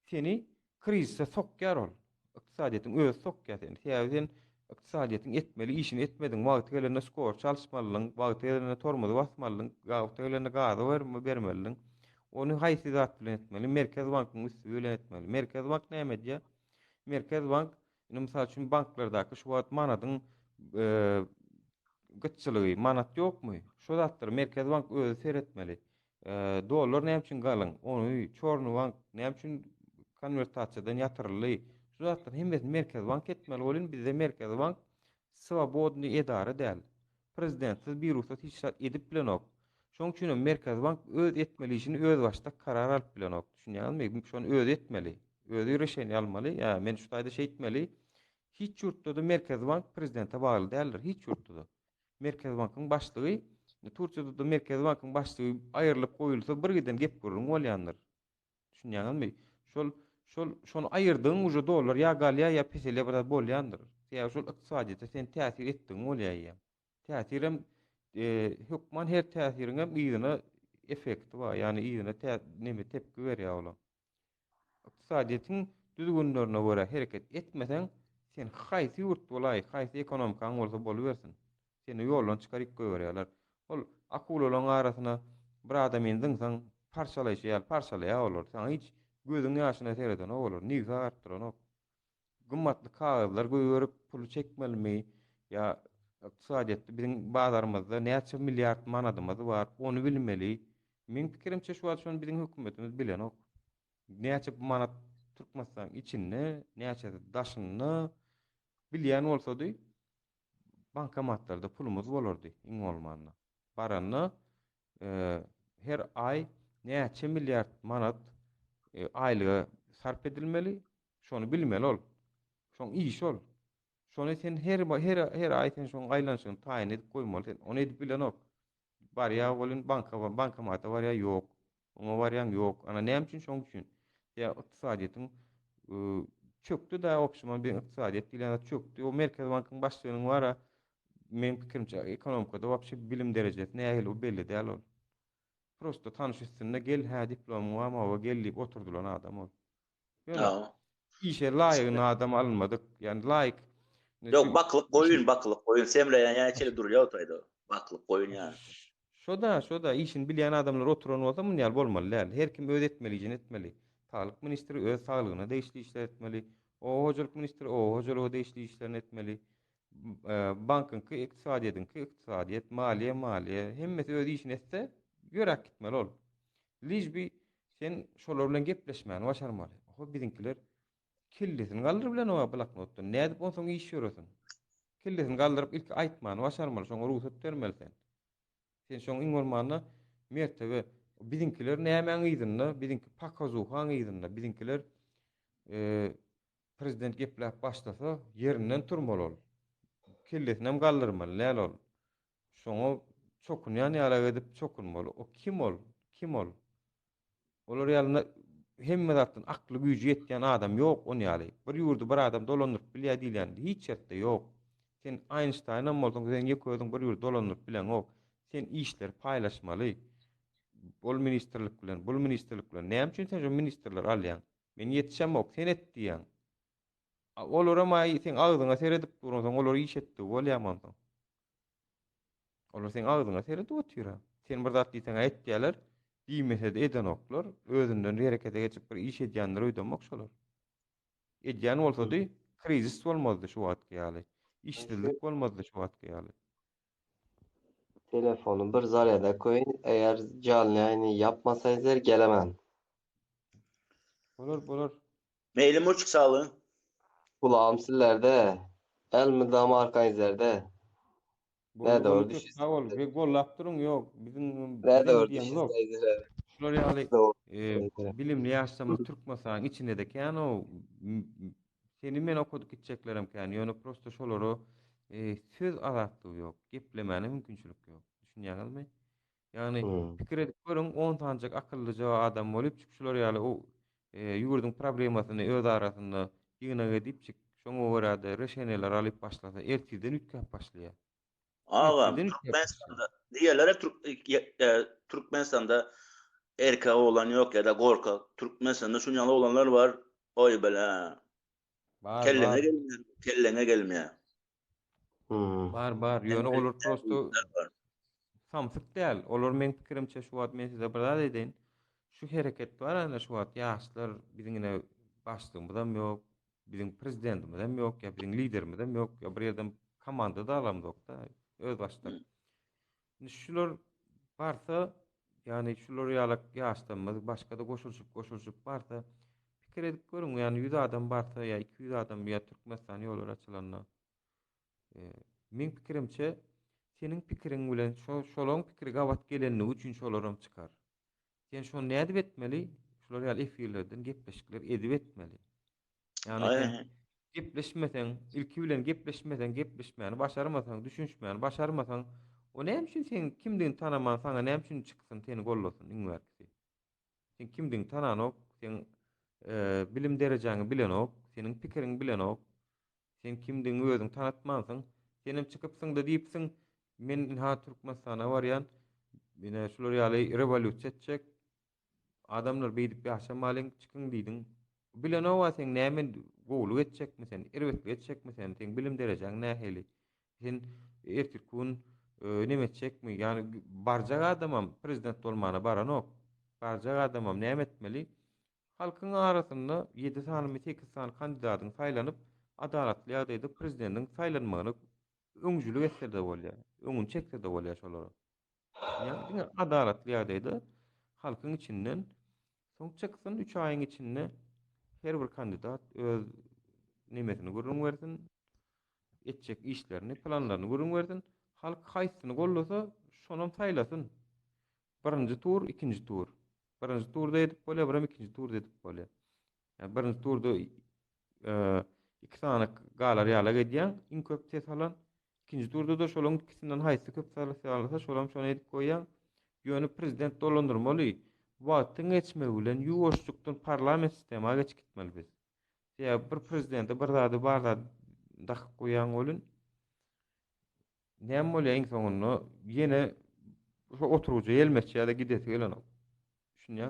F: seni krizise sokýar ol. Iqtisadiýetiň özü sokýar seni. Sen iqtisadiýetiň etmeli işini etmediň wagty gelende skor çalışmalygyň, wagty gelende tormuzy basmalygyň, wagty gelende gaza bermeliň. Onu haýsy zat bilen etmeli? Merkez bankyň üstü bilen etmeli. Merkez bank näme diýär? Merkez bank, misal üçin banklardaky şu wagt manadyň gıtçılığı, manat ýokmy? Şo zatlar Merkez bank özü seretmeli. Dollar näme üçin galyň? Onu çorny bank näme üçin konvertasiýadan ýatyrly? Şu zatlar hemmesi Merkez bank etmeli bolyn. Bizde Merkez bank swobodny edara däl. Prezidentsiz bir ruhsat hiç edip bilen ok. Şoň üçin Merkez bank öz etmeli işini öz başda karar alyp bilen ok. Düşünýänmi? Şonu öz etmeli. Özü reşeni almaly. Ya men şu taýda şey etmeli. Hiç ýurtda da Merkez bank prezidente bagly däldir. Hiç ýurtda da. Merkez bankyň başlygy, Turkiýada da Merkez bankyň başlygy aýrylyp goýulsa bir giden gep gürrüň bolýandyr. Düşünýänmi? Şonu aýyrdyň uja dollar ya galya ya pesele bir bolýandyr. Ya şol iqtisadiýete sen täsir etdiň bolýar. Täsirim hükman her täsirine ýygyna efekti bar. Yani ýygyna näme tepki berýär olar. Iqtisadiýetiň düzgünlerine göre hereket etmesen sen haýsy ýurt bolaý, haýsy ekonomikaň bolsa bolubersin. Seni ýoldan çykaryp goýberýärler. Ol akularyň arasyna bir adam endiňsen parçalaýar olar. Sen hiç gözüň ýaşyna sereden olar. Niza artdyran ok. Gymmatly kagazlar goýberip pulu çekmelimi? Ya iqtisadiýetde biziň bazarymyzda näçe milliard manadymyz bar, onu bilmeli. Men pikirimçe şu wagt şonu biziň hökümetimiz bilen ok. Näçe manat Türkmenistan içinde, näçe daşyny bilýän bolsady bankomatlarda pulumuz bolardy iň bolmanda. Barany her ay näçe milliard manat aýlyga sarp edilmeli, şonu bilmeli ol. Şoň iş ol. Şonu sen her ay sen şoň aýlanşyny taýin edip goýmaly. Onu edip bilen ok. Bar ýa bolyn bankomata bar ýa ýok. Oňa barýan ýok. Ana näme üçin? Şoň üçin. Ya ykdysadyýetyň çöktü da opsimal bir ykdysadyýet diýilende çöktü. O Merkez Bankynyň başlygynyň bara men pikirimçe ekonomikada wapşy bilim derejesinde nähili o belli däl ol. Prosto tanış üstünde gel ha diplomam var ama o gelip oturdulan adam ol. Ýöne
E: Ha.
F: işe laýygyna adam alınmadyk. Yani laýyk
E: Yok baklyk goýun. Semreýän ýa-çeli durýar otaýdy. Baklyk goýun ýa.
F: Şoda işin bilýän adamlar oturan bolsa munýal bolmaly däl. Her kim öz etmeli, ýene etmeli. Sağlyk ministri öz saglygyna değişli işler etmeli. O hojalyk ministri o hojalyga değişli işlerini etmeli. Bankynky ykdysadyýet, maliýe, hemmesi öz işini etse ýörek gitmeli ol. Lijbi sen şolar bilen gepleşmäni başarmaly. O bizinkiler kellesini galdyryp bilen o bloknotda nädip onsoň iş ýöresin. Kellesini galdyryp ilk aýtmany başarmaly, şoňa ruhsat bermeli sen. Sen şoň iň bolmanda mertebe bizinkiler näme aňydyna, bizinki pakazuha aňydyna, bizinkiler prezident gepläp başlasa ýerinden turmaly ol. Kellesini hem galdyrmaly, näl ol. Şoňa çokunýan ýala edip çokunmaly. O kim ol? Kim ol? Olar ýalyna hemme zatdan akly güýji ýetýän adam ýok onu ýaly. Bir ýurdu bir adam dolandyryp bilýär diýilende hiç ýerde ýok. Sen Einstein'am bolsaň, sen ýeközüň bir ýurdu dolandyryp bilen ok. Sen işler paýlaşmaly. Bol ministrlik bilen, bul ministrlik bilen. Näme üçin sen şu ministrler alýan? Men ýetişem ok, sen etdiýän. Olara maý sen agdyňa seredip durýansaň, olar iş etdi, bolýarmansyň. Olar sen agdyňa seredip oturýar. Sen bir zat diýsen etdiýärler, diýmese de eden oklar, özünden herekete geçip bir iş edýänler öýdänmek şolar. Edýän bolsady, krizis bolmazdy şu wagtga ýaly. İşsizlik bolmazdy şu wagtga ýaly.
D: Telefonu bir zaryada koyun. Eğer canlı yayını yapmasaydınız gelemem.
F: Bolar.
E: Meylim uçuk sağlığın.
D: Kulağım sizlerde. Elmi damarkanızlerde. Ne doğru
F: düşünsün? Sağ ol. Ve gollap durun yok.
D: Ne doğru
F: diyen yok.
D: düşünseydiler.
F: Şular ýaly
D: Doğru.
F: bilimli ýaşsamyz Türkmenistanyň içinde de kän o seni men okudyk gitjeklerim kän. Ýöne prosto şolary söz azatlygy ýok. Geplemäne mümkinçilik ýok. Düşünýäňizmi? Ýani pikir edip görüň 10 tanjak akyllyja adam bolup şular ýaly o ýurdun problemasyny öz arasynda ýygyna edip çık. Şoňa görä de reşeneler alyp başlasa ertiden ütkäp başlaýar.
E: Ağam, Türkmenistan'da diğerlere Türkmenistan'da erkeği olan yok ya da korkak. Türkmenistan'da şunyalı olanlar var. Oy bela. Kellene gelmiyor.
F: Bar. Ýöne olur prosto samsyk däl. Olar men pikirimçe şu wagt men size bir zat edeýin. Şu hereket bar ana şu wagt ýaşlar bizingine başlygymyzam ýok, biziň prezidentimizem ýok, ýa biziň liderimizem ýok, ýa bir ýerden komanda da alamdyk da. Öz başlar. Şular barsa, yani şular ýaly ýaşdamyz başga da goşulşyp barsa, pikir edip görüň, yani 100 adam barsa ýa 200 adam ýa Türkmenistan ýollar açylanna. Men pikirimçe seniň pikiriň bilen şolaň pikiri gawat gelenligi üçin şolaram çykar. Sen şonu nädip etmeli? Şular ýaly efirlerden gepleşikler edip etmeli. Yani gepleşmesen, ilki bilen gepleşmäni başarmasaň, düşünşmäni başarmasaň, o näme üçin sen kimdigini tanaman, saňa näme üçin çyksyn, seni gollasyn üniversitesi. Sen kimdigini tanan ok, sen bilim derejaňy bilen ok, seniň pikiriň bilen ok. Sen kimdigini özüň tanatmansyň, senim çykypsyň da diýipsiň, men ha Türkmenistana barýan, mene şular ýaly rewolýusiýa etjek, adamlar beýdip ýaşamalyň, çykyň diýdiň. Bilen o wa sen näme gowluk etjekmisin, erwetlik etjekmisin, sen bilim derejaň nähili. Sen ertir gün neme etjekmi? Yani barjak adamam prezident bolmana baran ok. Barjak adamam näme etmeli? Halkyň arasynda 7 sanymy 8 sany kandidatyň saýlanyp adalatly ýagdaýda prezidentiň saýlanmagyny öňjülük etse de bolýar. Öňün çekse de bolýar şolara. Yani adalatly ýagdaýda halkyň içinden soň çyksyn 3 aýyň içinde her bir kandidat öz nimesini görüň bersin, etjek işlerini, planlaryny görüň bersin. Halk haýsyny gollasa, şonam saýlasyn. Birinji tur, ikinji tur. Birinji turda edip bolýar, biram ikinji turda edip bolýar. Yani birinji turda 2 sany galar ýala gedýän, iň köp ses alan. İkinji turda da şolaň ikisinden haýsy köp salsa şolam şonu edip goýýan. Ýöne prezident dolandyrmaly. Wagtyň geçmegi bilen ýuwaşlykdan parlament sistemine geçip gitmeli biz. Ya bir prezidente bir zady bar zady dakyp goýan bolun. Näme bolýar iň soňunda ýene şu oturujy elmeçi ýa-da gidesi gelen. Şunýa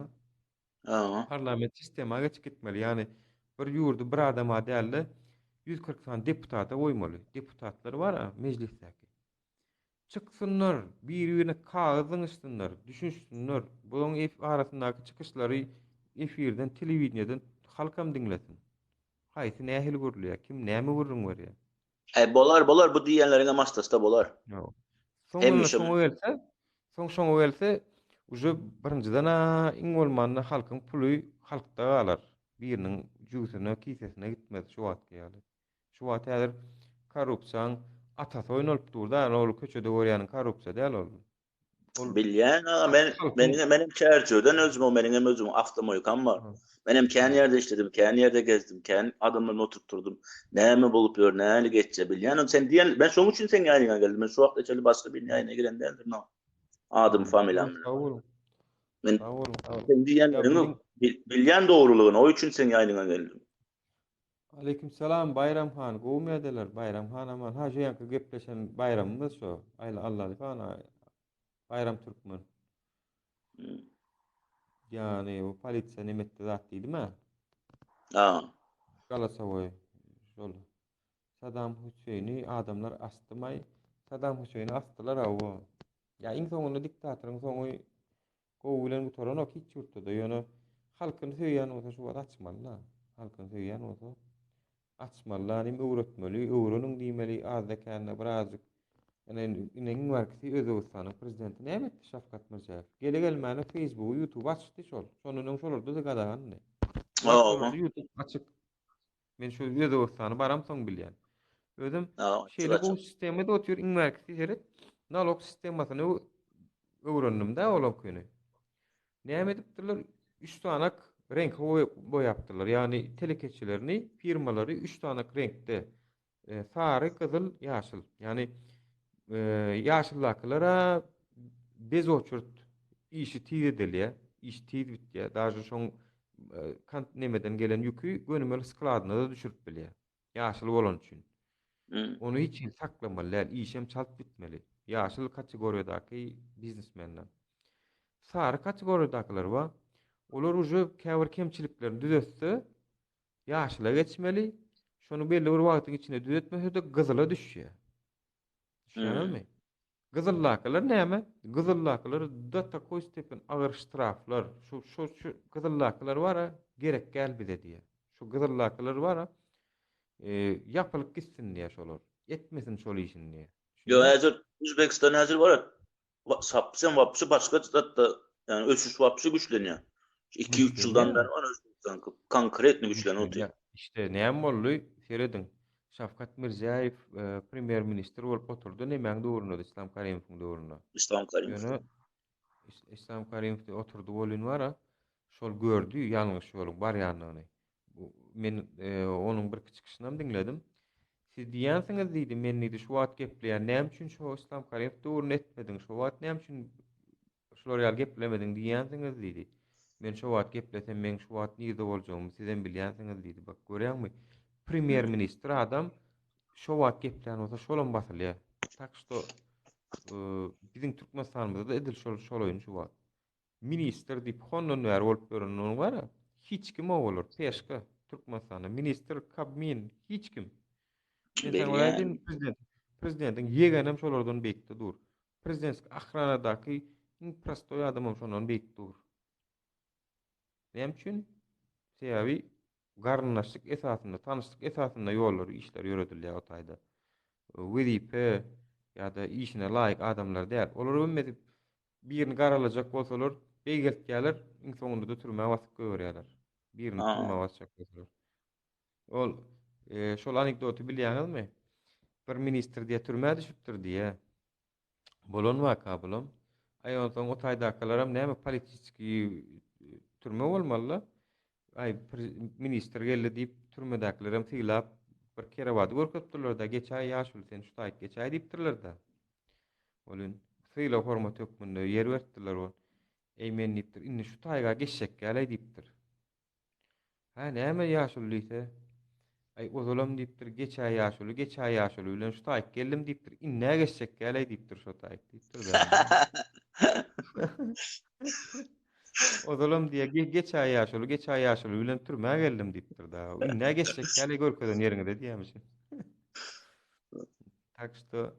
E: Ha.
F: parlament sistemine geçip gitmeli. Ýani bir ýurdu bir adama däl 140 san deputata goýmaly. Deputatlar bar meclisdäki. Çıksınlar, bir-birine kağıdın üstünler, düşünsünler. Bunun arasındaki çıkışları efirden, televizyondan halkam dinlesin. Haýsy nähil gurulýar, kim näme gurrun var ya.
E: Bolar bu diýenleriňe mastasda bolar.
F: Ýok.
E: Hemmişe
F: Soňa gelse, uje birinciden iň bolmanda halkyň puly halkda galar. Biriniň jüýsüne, kisesine gitmez şu wagt ýaly. Şu wagt häzir korrupsiýaň atasy oýnalyp durda, ol köçede görýän korrupsiýa däl ol.
E: Bilýän, benim çerçöwden özüm avtomoýkam bar. Benim kän ýerde işledim, kän ýerde gezdim, kän adamlaryny oturtdurdum. Näme bolup ýör, näle geçse bilýän. Sen diýen, ben şoň üçin sen ýaýlyňa geldim. Ben şu wagtda çeli başga bir ýaýyna giren däldir. Adym, familiam. Men sen diýenlerimi bilýän dogrulygyny, o üçin sen ýaýlyňa geldim.
F: Aleyküm selam Bayram Han. Gowy edeler Bayram Han aman. Ha şu ýanky gepleşen bayramymyz şu. Aýla Allahy fana. Bayram Türkmen. Yani o polisiýa nemetde zat diýdimi?
E: Ha.
F: Galasawoy. Şol. Saddam Hüseyni adamlar astymay. Saddam Hüseyni astylar awo. Ya iň soňunda diktatorun soňy gowy bilen gutoran ok hiç ýurtda ýöne halkyny söýýän bolsa şu wagt açmaly. Halkyny söýýän bolsa açmalar, öwretmeli, öwreniň diýmeli, azdakanna birazjyk. Yani ineň wagty Özbegistanyň prezidenti näme etdi Şafkat Mirziýew? Gele-gelmäne Facebook, YouTube açdy şol. Şonuň şolarda da gadagan. YouTube açyk. Men şu Özbegistany baram soň bilýän. Özüm şeýle bu sistemde otur iň wagty heret. Nalog sistemasyny öwrendim-de olam köni. Näme edipdirler? 3 tanak renk boýapdylar. Ýani telekeçilerini, firmalary 3 tanak renkde. Sary, gyzyl, ýaşyl. Ýani ýaşyllaklara bez oçurt işi tiz edilýär, iş tiz bitýär. Daşy şoň kant nemeden gelen ýükü gönümel skladyna da düşürip bilýär. Ýaşyl bolan üçin. Onu hiç saklamaly, işem çalt bitmeli. Ýaşyl kategoriýadaky biznesmenler. Sary kategoriýadakylar bar. Olar uje käbir kemçiliklerini düzeltse, ýaşyla geçmeli. Şonu belli bir wagtyň içinde düzeltmese de gyzyla düşýär. Düşýärmi? Gyzyllaklar näme? Gyzyllaklar da takoy stepen agyr ştraflar, şu gyzyllaklar bara gerek gel bize diye. Şu gyzyllaklar bara ýapylyp gitsin diye şolar. Etmesin şol işini diye.
E: Yo häzir Özbekistan häzir bar. Sapsam wapsy başga da yani ösüş wapsy güçlenýär. 2-3 ýyldan beri var Özbekistan konkretni güçlenýär oty.
F: İşte näme boldy? Seredin. Şafkat Mirziýew premier minister bolup oturdy. Näme dogruny İslam Karimov'un dogruny.
E: İslam Karimov.
F: Ýöne İslam Karimov de oturdy bolyn wara. Şol gördü ýalňyş ýoluň bar ýanyny. Men onuň bir çıkışyndan dinledim. Siz diýänsiňiz diýdi, men diýdi şu wagt gepleýär. Näme üçin şu İslam Karimov dogruny etmediň? Şu wagt näme üçin şolar ýaly geplemediň diýänsiňiz diýdi. Men şu wagt geplesem men şu wagt nirde boljagym sizden bilýänsiňiz diýdi. Bak görýärmi? Premier minister adam şu wagt gepleýän bolsa şolan basylýar. Tak što bizim Türkmenistanymyzda da edil şol oyun şu wagt. Minister diýip honnon wer bolup görünýär bar. Hiç kim bolar? Peşka Türkmenistanyň minister kabmin hiç kim. Prezidentin yeganem şolardan bekde dur. Prezident ahranadaky prostoy adamam şondan bekde dur. Näme üçin? Sebebi garnaşlyk esasında, tanışlyk esasında ýollary, işler ýöredilýär o taýda. WDP ýa-da işine laýyk adamlar däl. Olar ömedip birini garalajak bolsalar, beýgeltýärler, iň soňunda da türmäge basyp goýberýärler. Birini türmäge basjak bolsalar. Ol şol anekdoty bilýäňizmi? Bir minister diýe türmäge düşüpdir diýe. Bolan waka bolan. Aýan soň o taýdakalaram näme politiski türme bolmaly. Ay minister geldi diýip türmedekilerim tyglap bir kere wady görkezipdirler da geçäy ýaşul sen şu taýt geçäy diýipdirler da. Olun tyglap hormat hökmünde yer berdiler o. Eýmen diýipdir. Indi şu taýga geçsek gäle diýipdir. Ha näme ýaşulysa? Ay ozalam diýipdir. Geçä ýaşuly bilen şu taýyk geldim diýipdir. Inne geçsek gäle diýipdir şu taýyk diýipdir da. Ozalam diýe geçä ýaşuly bilen türmäge geldim diýipdir da. Inne geçsek gäle görkezden ýeriňde diýýärmişim. Tak što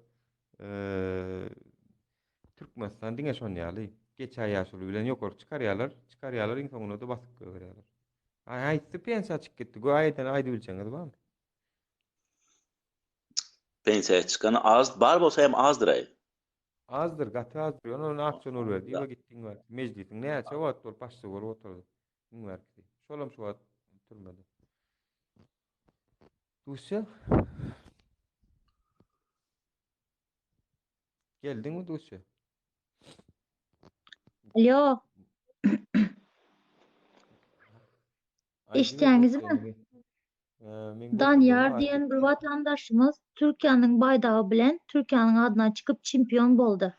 F: Türkmenistan diňe şon ýaly. Geçä ýaşuly bilen ýokary çykarýarlar, iň soňuna da basyp goýarlar. Ay aýtdy pensiýa çykyp gitdi. Goýaýdan aýdy bilçeňiz barmy?
E: Pensiýa çykany az, bar bolsa hem azdyr ay.
F: Azdyr, gaty azdyr. Onu akçyny berdi, ýa gitdiň bar. Mejlisiň näçe wagt bolup başçy bolup oturdy. Iň berdi. Şolam şu wagt türmede. Dusya? Geldiňmi Dusya?
G: Alo,
F: Aýdy
G: eşitýäňizmi?
F: Dusya, men
G: Danyar
F: gopurdum,
G: diýen bir watandaşymyz Türkiýanyň baýdagy bilen Türkiýanyň adyna çykyp çempion boldy.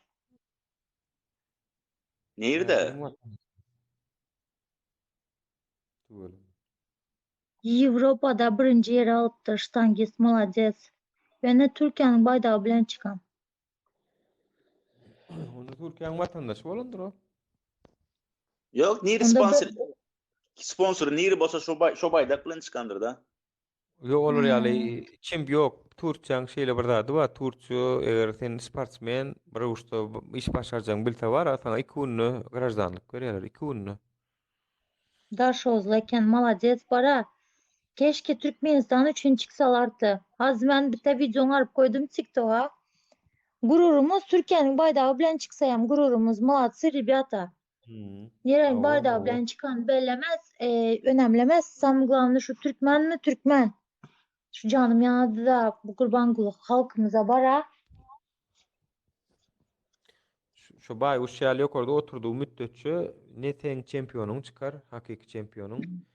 E: Nerede?
G: Ýewropada birinji ýeri alypdyr, ştangist molades. Bende Türkiýanyň baýdagy bilen çykam.
F: Onu Türkiýanyň watandaşy bolandyr o.
E: Yok, niri
G: Onda
E: sponsoru niri bolsa şo baýdak bilen çykandyr da.
F: Yo olur ýaly çempion Türkçäň şeýle bir zady bar. Türkçe eger sen sportsmen bir usta iş başarjaň bilse bar, sana 2 günlü grajdanlyk berýärler, 2 günlü.
G: Daşozla eken molades bara. Keşke Türkmenistan üçün çıksalardı. Az ben bir de videonu alıp koydum TikTok'a. Gururumuz Türkiye'nin baydağı bilen çıksayam gururumuz молодцы ребята. Yerel baydağı bilen çıkan bellemez, önemlemez. Samgılanlı şu Türkmen mi Türkmen. Şu canım yanadı da bu Kurbankuluk halkımıza bara.
F: Şu bay uşaly ýokarda oturduğu müddetçe ne sen çempionun çıkar, hakiki çempionun.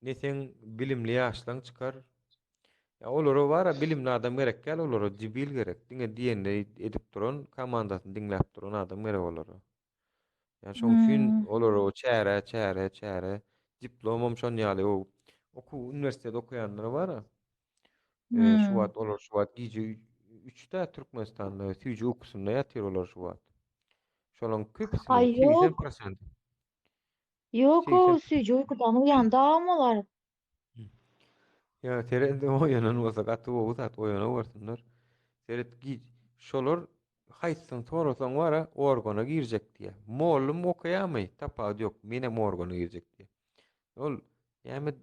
F: Ne sen bilimli ýaşlaň çıkar. Ya olary bara bilimli adam gerek gel, olary jibil gerek. Diňe diýende edip duran, komandasyny diňläp duran adam gerek olary. Ya şoň üçin olary o çäre diplomam şon ýaly o üniversitede okuyanlar bara. Şu wagt olar şu wagt gije 3-de Türkmenistanda süýje okusunda ýatyr olar şu wagt. Şolaň köpüsini
G: Ay yok.
F: 80%.
G: Yok o süýje uykudan uýandam olar.
F: Ya terende oyanan olsa gaty owuzat oyana barsynar. Teret şolar haýsyn sorasaň wara organa girjek diýe. Mollum okuýamy, tapad ýok, menem organa girjek diýe. Ol ýa-da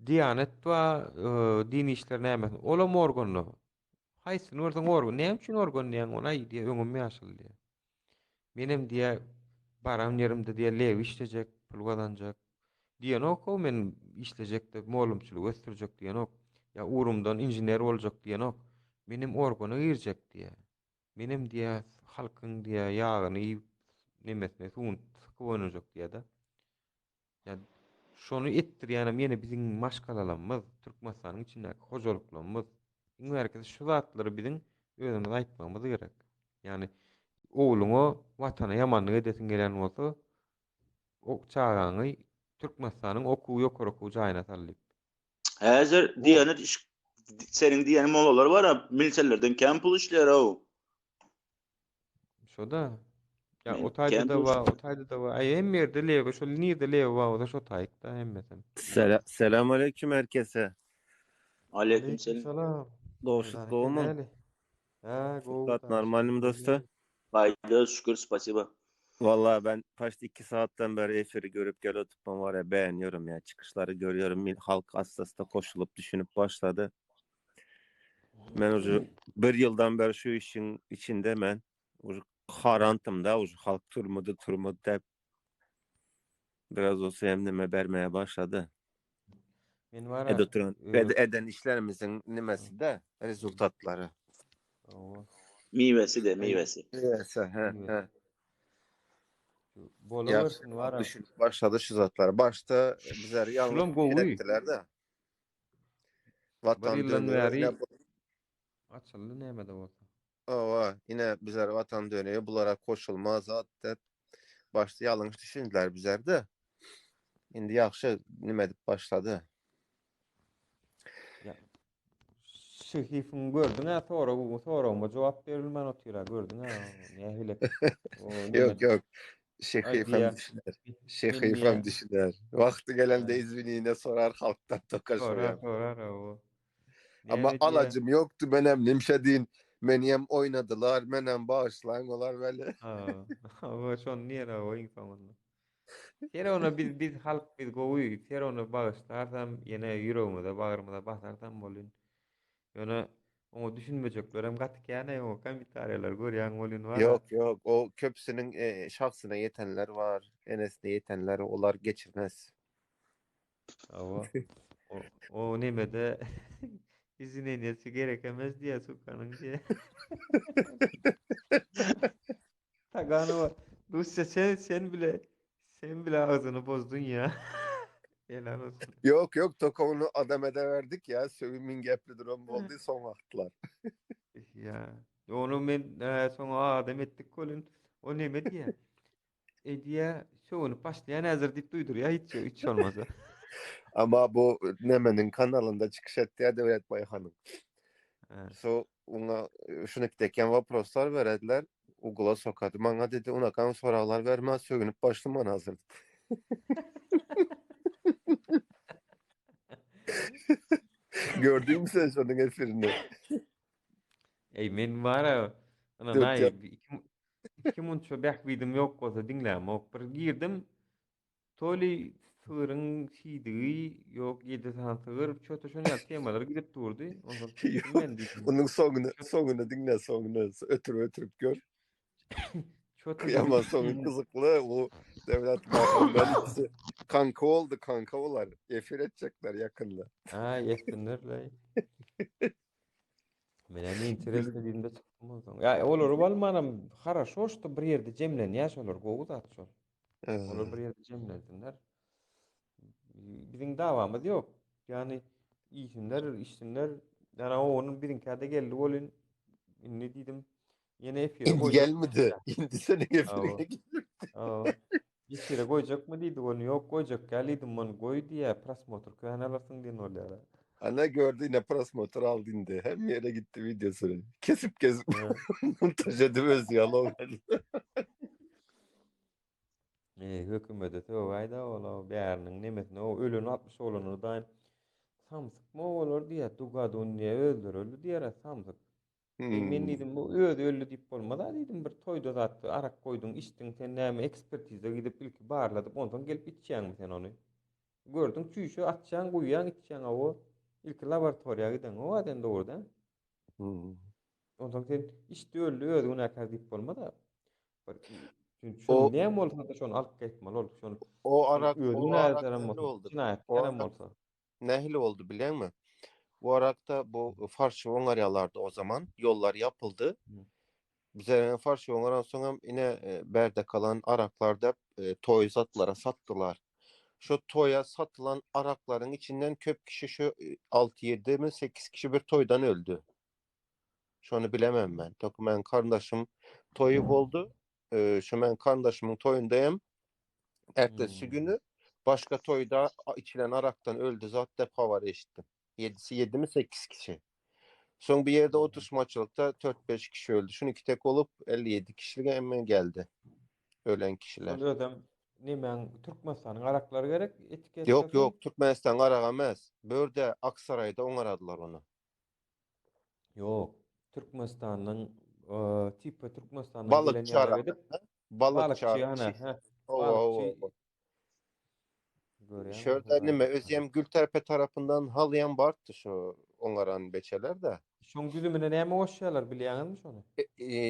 F: Diyanet we dini işler näme? Olam organy. Haýsyn bolsaň organ, näme üçin organ diýen ona diýe öňüm ýaşyl diýe. Menem diýe baram ýerimde diýe lew işlejek, pul gazanjak. Diýen ok, men işlejek de molumçylyk ösdürjek diýen ok. Ya urumdan injener boljak diýen ok. Menem organa girjek diýe. Menem diýe halkyň diýe ýagyny nemesine suwun sıkyp diýe da. Ya şonu etdir ýani meni biziň maşgalalarymyz, Türkmenistanyň içindäki hojalyklarymyz, iňerkesi şu zatlary biziň özümiz aýtmamyz gerek. Yani oğluňa watana ýamanlyk edesiň gelen bolsa, o çağanyň Türkmenistanyň okuw ýokary okuw jaýyna salyp.
E: Häzir Diyanet seniň diýen molalar bar, milçelerden käm pul işler o.
F: Şo da ya o taýda da wa ay hem ýerde lewe, şol nirde lewe wa da şo taýda hemmesem.
H: Selam aleyküm herkese.
E: Aleykümselam.
H: Doğuşluk doğumun.
F: Ha,
H: Fırat normalim dostu.
E: Haydi şükür, spasiba.
H: Vallahi ben kaçtı 2 saatten beri efiri görüp gel oturum var ya, beğeniyorum ya. Çıkışları görüyorum. Halk hassasta koşulup düşünüp başladı. Ben ucu bir yıldan beri şu işin içinde ben ucu karantım da ucu halk turmadı hep biraz olsa emnime vermeye başladı.
F: Men var
H: Eden işlerimizin nimesi de rezultatları.
E: Meyvesi.
H: Neyse, he.
F: Bolarsın var.
H: Başladı şu zatlar. Başta bizler yalnız ettiler de. Vatan dönüyor.
F: Açıldı näme de bolsa.
H: Yine bizler vatan dönüyor. Bulara koşulmaz. Hatta başta ýalňyş düşündiler bizlerde. Indi ýaxşy nime edip başlady.
A: Ya, şehifin gördün ha, soragma jogap berilmän otyrlar gördün ha, nähilek. O
H: Yok
A: nime
H: yok. Şehifem
A: Aydiýa
H: düşüner.
A: milliýe
H: Şehifem düşüner. Vakti gelende izvinine sorar halktan tokaşmayan.
A: sorar o.
H: Ama
A: Näme diýe?
H: alacım yoktu benem nimşedin. Meniyem oynadılar. Menem bağışlayın olar böyle.
A: Ha, o şon näre o insanlar. Sen onu biz halk biz gowy, sen onu bağışlarsam ýene ýüregimde, bagyrymda basarsam bolyn. Ýöne onu düşünmejeklerem gatykýany o kommentariýalar görýän bolyn wala.
H: Yok yok. O köpsünün şahsına yetenler var. Enesine yetenler olar geçirmez.
A: O o nemede izin enesi gerek emez diye sokanyň diye. Tagany var. Rusça sen bile ağzını bozdun ya. Helal olsun.
H: Yok yok Tokov'unu adam edeverdik ya. Sövümün geplidir on oldu son vakitler.
A: Ya onu men soňa adam etdik kolun. O neme diye? Diye şowunu başlayan hazır diýip duydur ya hiç olmasa.
H: Ama bu Nemen'in kanalında çıkış etti ya Devlet Bayhan'ın.
A: Ha.
H: So ona şunu kiteken vaproslar verediler. Ugula sokadı. Bana dedi unakan soralar vermez sögünüp başlaman hazır. Gördün mü sen şunun efirini?
A: Men bara ana
H: Dört
A: nay
H: yap.
A: iki munço bäk bidim yok bolsa diňläm. Ok bir girdim. Toli sığırın şiidigi yok 7 saat sığır çöte şonyal temalar gidip durdu. Ondan çıktım ben dedim.
H: Onun sonunu dinle sonunu. Ötürüp gör.
A: Çöte
H: Kıyamam sonun kızıklı. O Devlet Bayhan'dan ikisi kanka oldu kankalar. Efir edecekler yakında.
A: Ha yettinler lay. Mene ne interes dediğimde çıktım o zaman. Ya olur balmanam хорошо что bir yerde cemlen yaşolur goğuz atşol. Olur bir yerde cemlensinler. Bizim davamız yok. Yani işsinler. Yani onun birinkade geldi olun. Ne dedim? Yine efire
H: Indi
A: koyacak.
H: gelmedi. İndi senin efirine
A: Aa,
H: gidiyor.
A: aa. Efire koyacak mı dedi onu yok koyacak. Geliydim onu koy diye prasmotor köyanalasın diye olyara.
H: Ana gördü yine pras motor aldı indi. Hem yere gitti videosunu. Kesip
A: Ha.
H: montaj edip öz yalan.
A: Hökümete tövbeyde ola bäriniň nemesine o ölünü 60 olany daýyn samsyk mı olur diye dugady niye öldürüldü diýer samsyk. Men diýdim bu öldü diýip bolmada diýdim bir toýda zatdy arak koýduň içdiň sen näme ekspertize gidip ilki barladyp ondan gelip içýäňmi sen ony. Gördüň çüýşe atjaň guýýaň içýäň o ilki laboratoriýa giden o adam dogrudan. Ondan sen içdi öldü unakar diýip bolmada. Şonu
H: O
A: näme bolsa da şonu alyp getmeli ol. Şonu
H: o arak
A: näzarem
H: nehli
A: bolsa,
H: oldu.
A: cinayet
H: O
A: kerem
H: arak
A: bolsa.
H: nehli oldu bilen mi? Bu arakta bu farşı onaryalardı o zaman. Yollar yapıldı. Bize farşı onaran sonra yine berde kalan araklarda toy sattılar. Şu toya satılan arakların içinden köp kişi şu 6-7 mi 8 kişi bir toydan öldü. Şunu bilemem ben. Toku ben kardeşim toyu oldu. Şu ben kardeşimin toyundayım. Ertesi günü başka toyda içilen araktan öldü. Zat defa var eşittim. 7 mi 8 kişi. Son bir yerde otuşmaçılıkta 4-5 kişi öldü. Şunu iki tek olup 57 kişilik hemen geldi. Ölen kişiler.
A: Şonu ödem nämen Türkmenistanyň araklary gerek etiket
H: Yok yok Türkmenistan arak emez. Börde Aksaray'da oňaradylar onu.
A: Yok. Türkmenistanyň tipe Türkmenistanyň gelen
H: Balıkçı
A: ýalar
H: arak.
A: edip
H: Balıkçı
A: balıkçı
H: arak.
A: ana
H: O.
A: görýän.
H: Şöyle nime özýem Gülterpe tarafından halayan bartdy şu oňaran beçeler de.
A: Şoň güzümine näme oşýarlar bilýäňizmi şonu?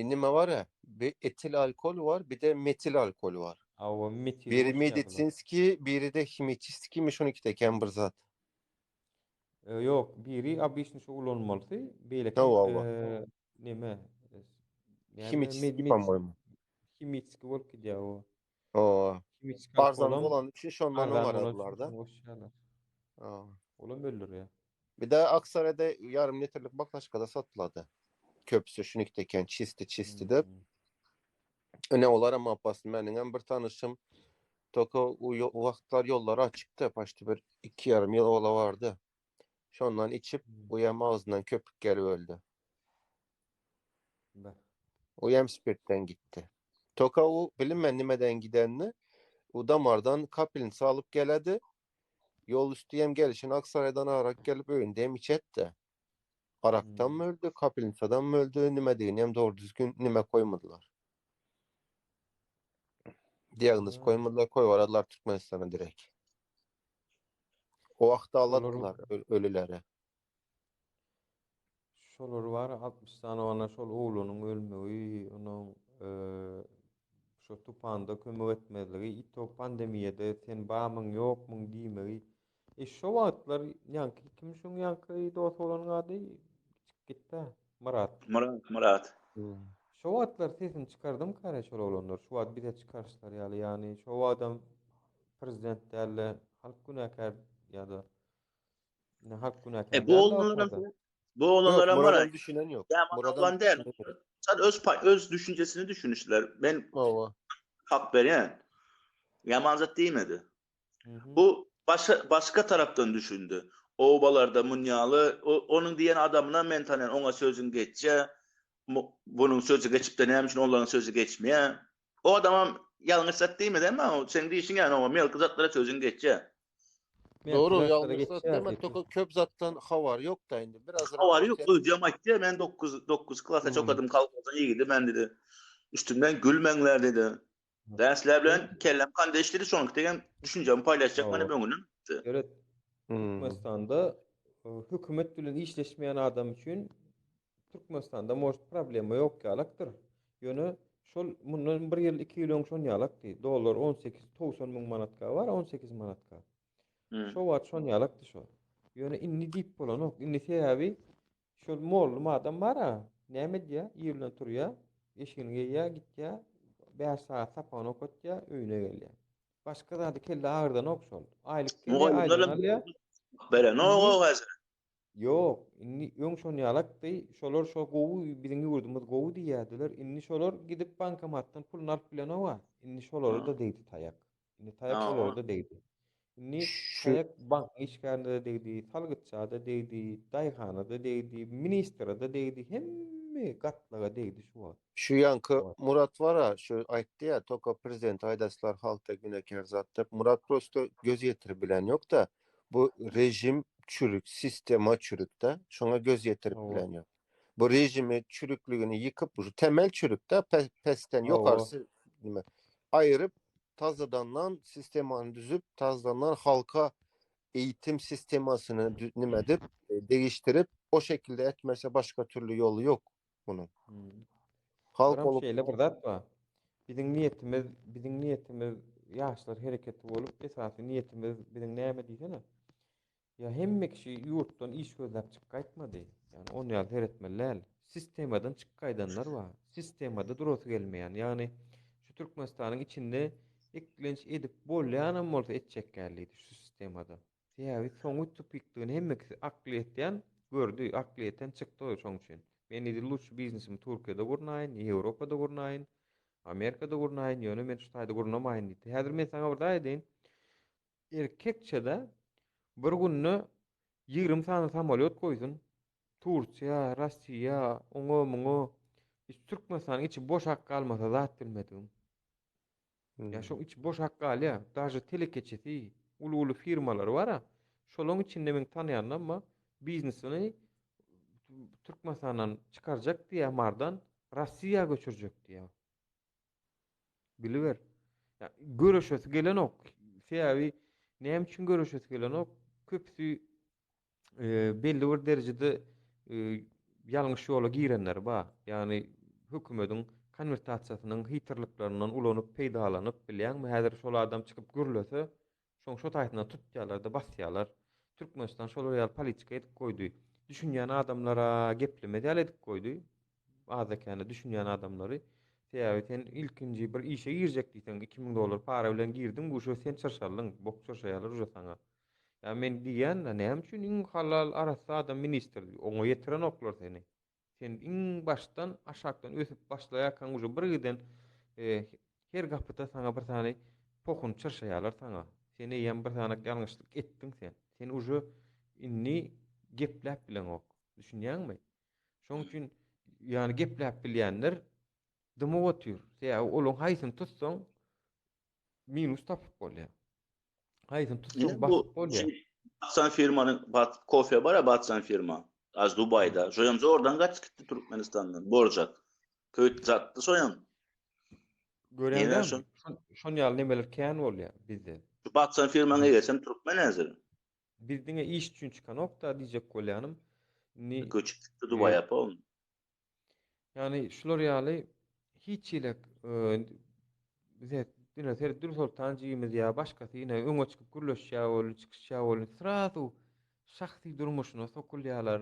H: Nime var ya? Bir etil alkol var, bir de metil alkol var.
A: O metil
H: Biri
A: oşýarlar.
H: medisinski, biri de himiçiski mi şunu iki teken bir zat.
A: Yok, biri обычно ulanmalysy, beýleki neme?
H: Himiçiski pamoymu.
A: Himiçki bolup gidýär o.
H: O.
A: Himiçki
H: Barzan
A: alkolam
H: olan için şondan oňaradylar da.
A: Oşýarlar.
H: O.
A: Olam öldür ya.
H: Bir de Aksaray'da yarım litrelik baklaşkada satıladı. Köpsü şunu iki teken çisti de. Ne olar ama Abbas meniň bir tanışym Toko o wagtlar ýollar açykdy. Paşty bir 2,5 ýyl ola bardy. Şondan içip uýam ağzyndan köpük gelip öldü.
F: Bäh.
H: Uýam spirtden gitdi. Toka o bilinmän nimeden gidenni o damardan kapilin salyp geledi. Yol üstü hem gelişin Aksaray'dan arak gelip öýünde hem içetdi. Araktan mı öldü, kapilinsadan mı öldü, nime deyin hem doğru düzgün nime koymadılar. Diagnoz koymadılar, koyvaradılar Türkmenistan'a direkt. O wagtda alatdylar ölüleri.
F: Şolar var 60 tane ana şol oğlunun ölmegi, onun şu tupanda kömek etmedigi, ito pandemiyede sen bamyň ýokmuň diýmegi. Şo wagtlar ýanky kim şoň ýanky dost bolan gady gitdi.
E: Murat.
F: Şo wagtlar sesini çykardym kara şol olanlar. Şu wagt bize çykarşlar ýaly şo adam prezident däle, halk günäkär ýa-da halk günäkär.
E: Bu olanlara
H: Murat'ın
E: Murat.
H: düşünen yok.
E: Ya Murat'ın değil. Sen öz düşüncesini düşünüşler. Ben hak veren. Yamanzat değmedi. Bu başka taraftan düşündü. O obalarda munyalı, onun diyen adamına mentanen ona sözün geçce, bunun sözü geçip de neymiş onların sözü geçmeye. O adama yanlışsat değmedi ama senin deyişin yani o mel kızatlara sözün geçce.
H: Doğru, yanlışsat demek toka köp zattan havar yok da indi. Biraz
E: havar yok. Ödeyemeyik diye ben 9 klasa çok adım kalkmadan iyi gidi. Ben dedi üstümden gülmenler dedi. Dersler bilen kellem kandeşleri sonuç degen düşüncemi paylaşacak bana ben günüm.
F: Evet. Türkmenistan'da hükümet bilen işleşmeyen adam için Türkmenistan'da moş problemi yok ýalaktır. Ýöne şol mundan 1 ýyl 2 ýyl öňşon ýalakdy. Dolar 18-90 000 manatka var, 18 manatka. Şo wagt şon ýalakdy şo. Ýöne inni diýip bolanok, inni sebäbi şol mollum adam bara. Näme diýär? Ýerden turýar, eşigini geýär, gitýär, 5 saat sapan okutýar, öýüne gelýär. Başka zady kelle ağırdan okşol. Aylyk kelle aydan alýar.
E: Bere no hazır.
F: Yok, inni öňşon ýalakdy, şolar şo gowy biziň ýurdumyz gowy diýärdiler. Inni şolar gidip bankomatdan pul alyp bilen owa. Inni şolary da diýdi taýak. Inni taýak şolary da diýdi. Inni taýak bank işgärinde de diýdi, salgytça da diýdi, daýhana da diýdi, ministra da diýdi, hemme gatlaga diýdi şu wagt.
H: Şu yankı Murat var ha, şu aýtdy ya, toka prezident aýdaslar halkda günäkär zat dep. Murat prosto göz ýetirip bilen yok da, bu rejim çürük, sistema çürük de, şoňa göz ýetirip bilen yok. Bu rejimi çürükligini yıkıp, bu temel çürük de pesten ýokarsy nime aýryp tazadandan sistemany düzüp, tazadandan halka eğitim sistemasyny nime edip, değiştirip o şekilde etmese başka türlü ýolu ýok bunun. Halk olup
F: şeýle bir zat bar. Biziň niýetimiz ýaşlar hereketi bolup, esasy niýetimiz biziň näme diýsene? Ya hemme kişi ýurtdan iş gözläp çykgaýtmady. Yani onu ýaly heretmeler. Sistemadan çykgaýdanlar bar. Sistemada durasy gelmeýän. Yani şu Türkmenistanyň içinde eklenç edip bolýan bolsa etjek gelýdi şu sistemada. Ýa-da soňy tupikdygyny hemme kişi akly etýän gördü, akly eten çykdy şoň üçin. Men indi luç biznesimi Türkiýede gurnaýyn, Ýewropada gurnaýyn, Amerikada gurnaýyn, ýöne men şu taýda gurnamaýyn diýdi. Häzir men saňa bir daýdyn. Erkekçede bir günni 20 tane samolyot koysun. Turkiya, Rossiya, oňa-muňa. Hiç Türkmenistanyň içi boş hak kalmasa zat bilmedim. Ya şu içi boş hak galya, daşy telekeçesi, ulu firmalar var. Şolaryň içinde men tanıyan ama biznesini Türkmenistan'dan çıkaracak diye mardan Rossiya göçürecek diye. Biliver. Ya görüşesi gelen ok. Sebebi näme üçin görüşesi gelen ok? Köpüsi belli bir derecede ýalňyş ýola girenler ba. Yani hökümetin konvertasiýasynyň hitirliklerinden ulanyp peýdalanyp bilýän häzir şol adam çykyp gürlese, şoň şo taýtynda tutýarlar da basýarlar. Türkmenistan şol ýaly politika edip goýdy. Düşünýän adamlara geplemedi edip goýdy. Azakany düşünýän adamlary seýäbi sen ilkinji bir işe girjek diýsen $2000 para bilen girdiň, bu şo sen çarşarlyň, bok çarşaýarlar uja saňa. Ya men diýen, näme üçin iň halal arasy adam ministr, oňa ýetiren oklar seni. Sen iň başdan aşakdan ösüp başlaýarkan uja bir giden her gapyda sana bir tane pokun çırşaýarlar sana. Sen eýen bir tane ýalňyşlyk etdiň sen. Sen uje inni gepläp bilen ok. Düşünýärmi? Şoň üçin ýani gepläp bilýänler dymy otýur. Sen olaň haýsyn tutsaň minus tapyp bolýar. Haýsyn tutsaň
E: Yine
F: batyp
E: bu
F: bolýar.
E: Batsan firmanın kofe var ya Batsan firma. Az Dubai'da. Joyamza oradan kaç gitti Türkmenistan'dan. Borcak. Köyt zattı soyan. Yine
F: Görenler
E: son.
F: şon ýaly nemeler kän bolýar bizde.
E: Şu Batsan firmanı gelsen Türkmen ezeri.
F: Bizdiňe iş üçin çykan okda diýjek bolýanym. Ni
E: Göçüp gitti Dubai yapalım.
F: yani şular ýaly hiç ilek bize dine ter dursultan jyýmyz ýa başgasy ine öňe çykyp gürleşýär bolup çykýar bolup sıratu şahsy durmuşyna sokulýarlar.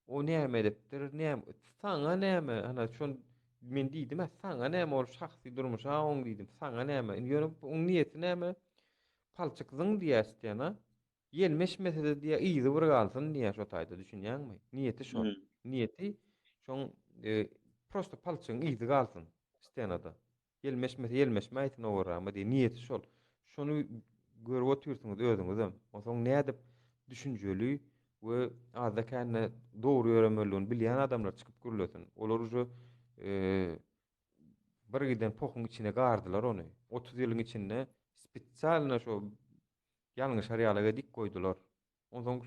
F: O näme edipdir, näme saňa näme ana şon men diýdim, saňa näme ol şahsy durmuşa oň diýdim, saňa näme ýöne oň niýeti näme palçykzyň diýäsdiýana gelmeşmese diýe iýdi bir galsyn diýä şo taýda düşünýärmi? Niýeti şo. Niýeti şoň prosto palçygyň iýdi galsyn istenada. Gelmeşme owrama diýe niýeti şol. Şonu görüp oturýarsyňyz özüňizem. Oňsoň nädip düşünjeli we azda känne dogry öğrenmeliligini bilýän adamlar çykyp gürlesin. Olar uje bir giden pokun içine gardylar onu. 30 ýylyň içinde spesialna şo ýalňyş harýalaga dik koydular. Ondan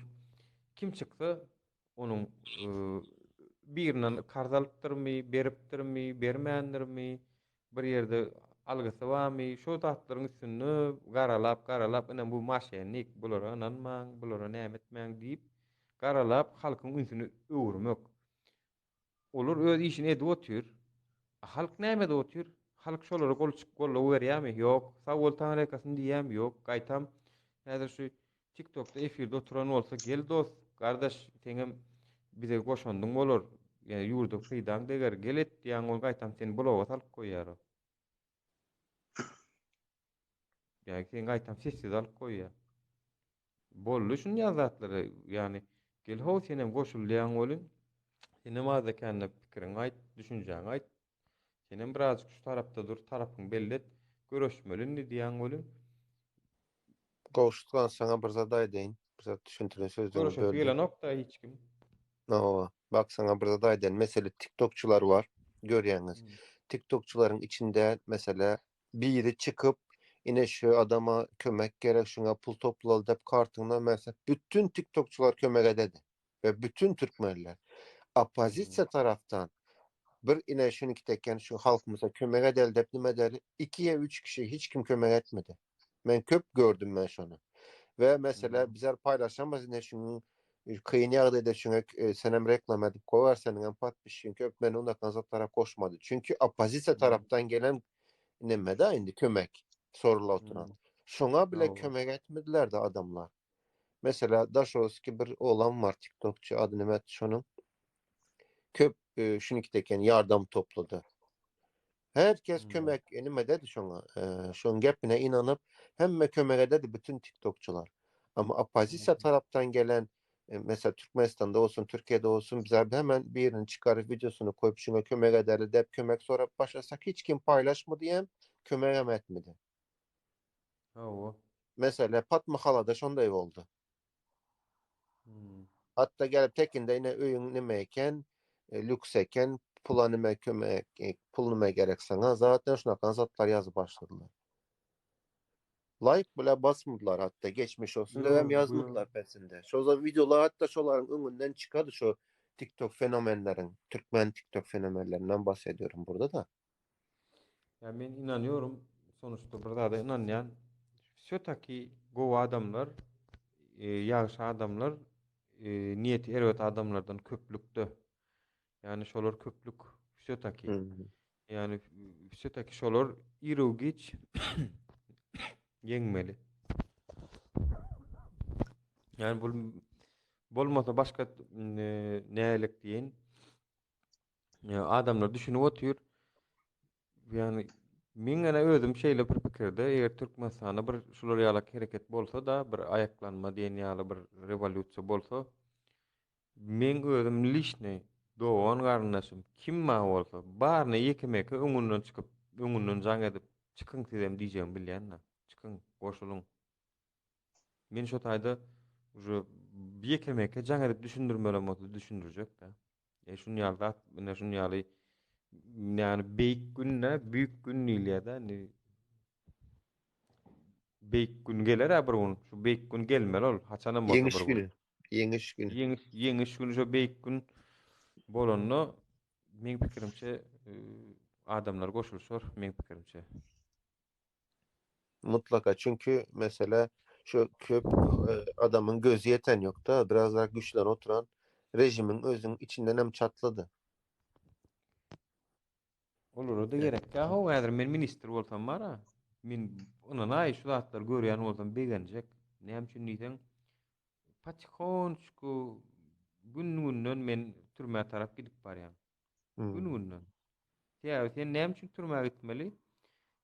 F: kim çyksa onuň birinden karzalypdyrmy, beripdirmi, bermändirmi, bir ýerde algysy barmy, şo tatlaryň üstüne garalap inem bu maşenlik bulara ananmaň, bulara näme etmäň diýip garalap halkyň ünsüni öwürmek. Olur öz işini edip otur. Halk näme de otur? Halk şolara golla berýärmi? Ýok. Sawol tanrekasyny diýýäm, ýok. Gaýtam. Häzir şu TikTok'da efirde oturan bolsa gel dost, gardaş teňem bize goşandyň bolar. Ýani ýurduk syýdan deger gelet diýen ol gaýtam seni bloga salyp goýýar. Ýani sen gaýtam sessiz alyp goýýar. Bolly şunu ýazatlary ýani gel how senem goşulýan bolun. Senem azda känne pikiriň aýt, düşünjäň aýt. Senem birazjyk şu tarapda dur, tarapyň bellet, görüşmeli diýen bolun.
H: Goşutgan sana bir zat aýdyn. Bir zat düşündiren sözüňi
F: Görüşip
H: böldüm.
F: gelen nokta hiç kim.
H: No, bak sana bir zat aýdyn. Mesele TikTokçular var. Görýäňiz. TikTokçuların içinde mesela biri çıkıp ine şu adama kömek gerek, şuna pul toplalı dep kartına mesela bütün TikTokçular kömek ededi. Ve bütün Türkmenler. Apozisiya taraftan bir ine şunu kiteken şu halkımıza kömek edel dep nime der 2'ye 3 kişi hiç kim kömek etmedi. Ben köp gördüm ben şunu. Ve mesela bizler paylaşamaz ine şunun kıyın yağda da şuna senem reklam edip kovar senin empat bir şeyin köp ben ondan zatlara koşmadı. Çünkü apozisiya taraftan gelen neme de indi kömek sorula oturan. Şuna bile kömek etmediler de adamlar. Mesela Daşovski bir oğlan var TikTokçu adı Nemet şunun. Köp şunu kiteken yardım topladı. Herkes kömek enime dedi şuna. Şunun gepine inanıp hemme kömek ededi bütün TikTokçular. Ama apozisiya taraftan gelen mesela Türkmenistan'da olsun, Türkiye'de olsun bize hemen birinin çıkarıp videosunu koyup şuna kömek ederdi. Dep kömek sonra başlasak hiç kim paylaşmadı diyem kömek etmedi. Mesela Fatma Hala da şonday oldu. Hatta gelip tekinde yine öýüň nimeyken, lüks eken, pula nime kömek, pul nime gerek sana zaten şunakan zatlar yazıp başladılar. Like bile basmadılar hatta geçmiş olsun devam yazmadılar pesinde. Şoza videolar hatta şoların öňünden çıkadı şu TikTok fenomenlerin, Türkmen TikTok fenomenlerinden bahsediyorum burada da.
F: Yani ben inanıyorum sonuçta burada da inanyan şötaki gowa adamlar ýaşy adamlar niyeti erwet adamlardan köplükde. Yani şolar köplük şötaki. Yani şötaki şolar irugiç yeňmeli. Yani bolmasa başka nälik diýen adamlar düşünüp otur. Yani men gene özüm şeýle bir pikirde eger Türkmenistanda bir şular ýaly hereket bolsa da bir ayaklanma diýen ýaly bir rewolýusiýa bolsa men özüm lişne dowan garnaşym kim ma bolsa barny ýekemeke öňünden çykyp öňünden jaň edip çıkın sizem diýjem bilýän-ne. Çıkın, goşulun. Men şo taýda uje bir jaň edip düşündirmelem bolsa düşündirjek da. Şunu ýalda, mene şunu ýaly ýani beýik günne, büyük gün diýilýär-de. Beýik gün geler bir gün. Şu beýik gün gelmeli ol. Haçanam bolsa bir
H: Yeňiş
F: gün.
H: günü. Yeňiş günü.
F: Yeňiş gün şo beýik gün bolanny men pikirimçe adamlar goşulşar men pikirimçe.
H: Mutlaka çünkü mesela şu köp adamın gözü yeten yok da biraz daha güçlen oturan rejimin özünün içinden hem çatladı.
F: Olur da
H: Yani,
F: gerek. Ya o kadar men minister bolsam bara. Men ona nay şu zatlar görýän bolsam begenjek. Näme üçin diýsen Paçkonçku gün-günden men türme tarap gidip barýan.
H: hmm.
F: Gün-günden. Ya sen näme üçin türmäge gitmeli?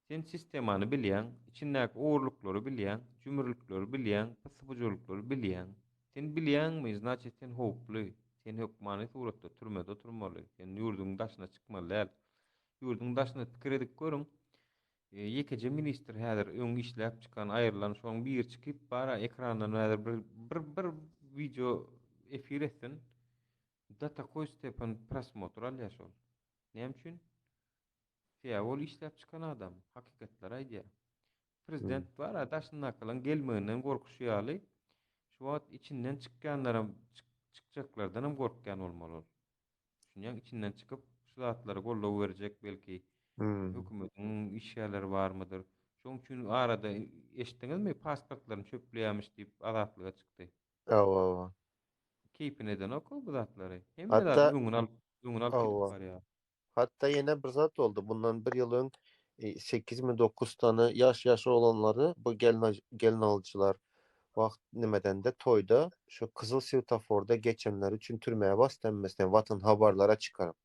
F: Sen sistemany bilýän, içindäki uğurluklary bilýän, jümürlükleri bilýän, pyssypjylykları bilýän. Sen bilýänmi, значит sen howply. Sen hökmany suratda türmede oturmaly. Sen ýurduň daşyna çykmaly däl. Ýurduň daşyna pikir edip görüň. Ýekece minister häzir öň işläp çykan aýrylan şoň bir çykyp bara ekrandan häzir bir video efir etsin. Da takoy stepen prasmotr alýar şol. Näme üçin? Ya ol işläp çykan adam, hakykatlar aýdýar. Prezident bara daşyna kalan gelmegenden gorkuşýaly. Şu wagt içinden çykýanlaram çykjaklardan hem gorkýan bolmaly ol. Şunýan içinden çykyp şu zatlary gollaw berjek belki.
H: Hmm.
F: Hökümetin işgärleri barmydyr? Şoň üçin arada eşitdiňizmi pasportlaryny çöpleýärmiş diýip azatlyga çykdy.
H: Awa.
F: Keypine eden oku bu zatlary. Hemme zat
H: Hatta
F: öňüne alyp gidip
H: awa.
F: barýar.
H: Hatta yine bir zat oldu. Bundan bir yıl ön 8 mi 9 tane yaş olanları bu gelin alıcılar vakt nimeden de toyda şu kızıl svetoforda geçenler için türmeye bas denmesine vatan haberlara çıkarıp.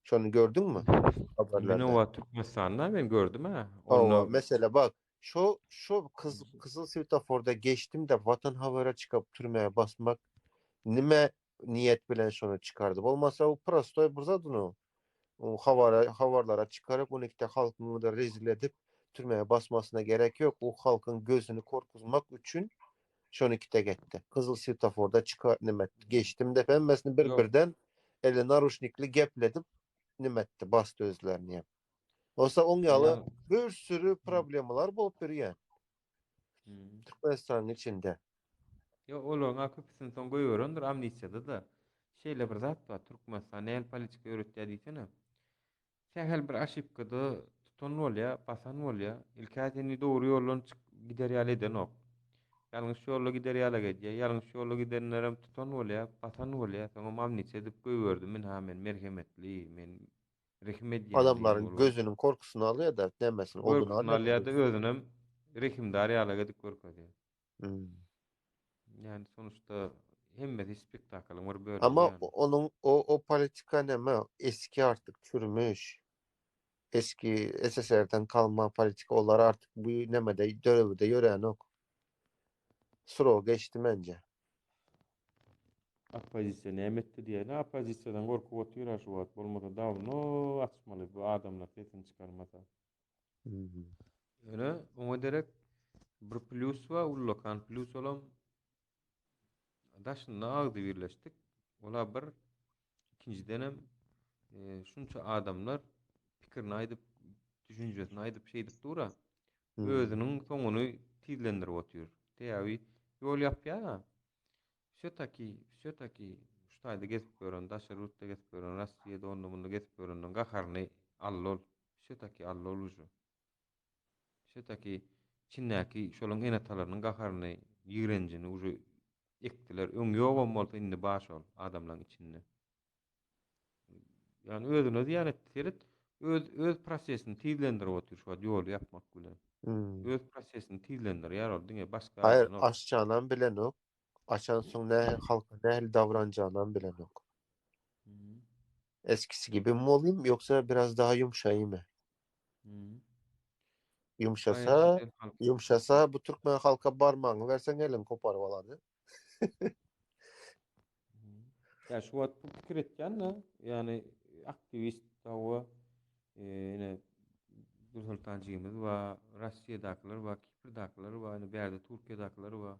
H: Şunu gördün mü
F: Men
H: haberlerde?
F: o Türkmenistan'da men gördüm ha.
H: Ava,
F: Onu
H: mesela bak şu kızıl svetoforda geçtim de vatan habere çıkıp türmeye basmak nime niyet bilen şunu çıkardı. Olmasa o prostoy burzadın o. O havarlara çıkarıp 12'te halkını da rezil edip türmeye basmasına gerek yok. O halkın gözünü korkutmak için şunu kite gitti. Kızıl svetoforda çıkar nimet. Geçtim de pembesini
F: yok.
H: birden eli naruşnikli gepledip nimetti bastı özlerini. Yap. Oysa on yalı
F: Yani,
H: bir sürü problemler bulup duruyor.
F: hmm.
H: Türkmenistan'ın içinde.
F: Yo olaň akypysyny soň goýberendir amnistiýada da. Şeýle bir zat bar Türkmenistan el politika öwretýär diýsene. Sen bir aşypkada tutan bolýa, basan bolýa, ilkäsini dogry ýoldan giderýär eden ok. Ýalňyş ýolda giderýär edýär, ýalňyş ýolda gidenlerem tutan bolýa, basan bolýa, soňra amnistiýa edip goýberdi. Men merhemetli, men rehim edýän diýen
H: Adamların gözünün korkusunu alıyor da demesin. Odunu
F: Gorkusunu
H: alıyor.
F: alýar-da özünem rehimdar ýaly edip görkezýär.
H: Hmm.
F: Yani sonuçta hemmeti spektaklyň bir bölegi
H: Ama
F: yani.
H: onun o politika neme eski artık çürümüş. Eski SSR'den kalma politika onlar artık bu nemede dörevde yören ok. Suro geçti bence.
F: Opozisiýa nämetdi diýen, opozisiýadan gorkup oturýar şu wagt bolmasa dawno atmaly bu adamlar sesini çykarmasa. Öne oňa derek bir plus we ullakan plus bolan daşynda agdy birleşdik. Ola bir ikinciden hem şunça adamlar pikirini aýdyp, düşünjesini aýdyp şeýdip dura. Özünün soňuny tizlendirip oturýar. Teýäbi ýol ýapýar. Şötaki şutaýda gezip gören, daşarutda gezip gören, Rossiýada onda bunda gezip görenden gaharny allol. Şötaki allol uju. Şötaki Çinnäki şolaň enatalarynyň gaharny, ýigrenjini uju ekdiler. Öň ýok bolsa indi baş ol adamlaryň içinde. Yani özüne ziýan etdiler. Öz prosesini tizlendirip oturýar şu ýol ýapmak bilen. Öz prosesini tizlendirýär ýar diňe başga
H: Hayır
F: ýoldan ok.
H: aşçanan bilen ok. Aşan soň ne halka nähil davranjanan bilen ok. Eskisi gibi mi olayım yoksa biraz daha yumuşayayım mı? Yumşasa bu Türkmen halka barmağını versen elin koparıp aladı.
F: Ya şu wagt bu pikir etýän, yani aktivist tawa ortancymyz we Russiýadakylar we Kiprdakylar we ýani bärde Türkiýadakylar we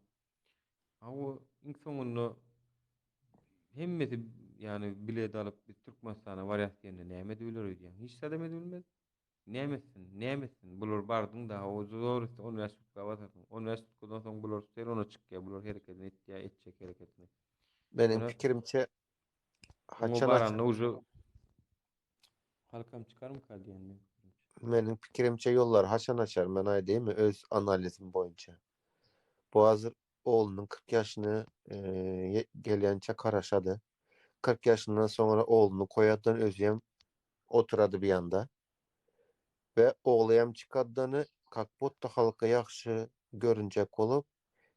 F: o iň soňunda hemmesi ýani bilet alyp biz Türkmenistana barýas diýende näme diýiler diýen. Hiç de bilmez. Nämesin? Bular bardyň da o zor universitetge basasyň. Universitetden soň bular serona çykýar, bular hereketini etjek hereketini.
H: Benim
F: Ona-
H: fikrimçe
F: O
H: haçan
F: baranda uju halkam çıkarım ka diýen.
H: Benim fikrimçe yollar haçan açar men aýdyň mi öz analizim boýunça. Bu hazır oğlunun 40 yaşını gelýänçe karaşady. 40 yaşından sonra oğlunu koýadan özüýem oturadı bir yanda. Ve oğlayam çıkaddany kakbotda halka ýakşy görünjek bolup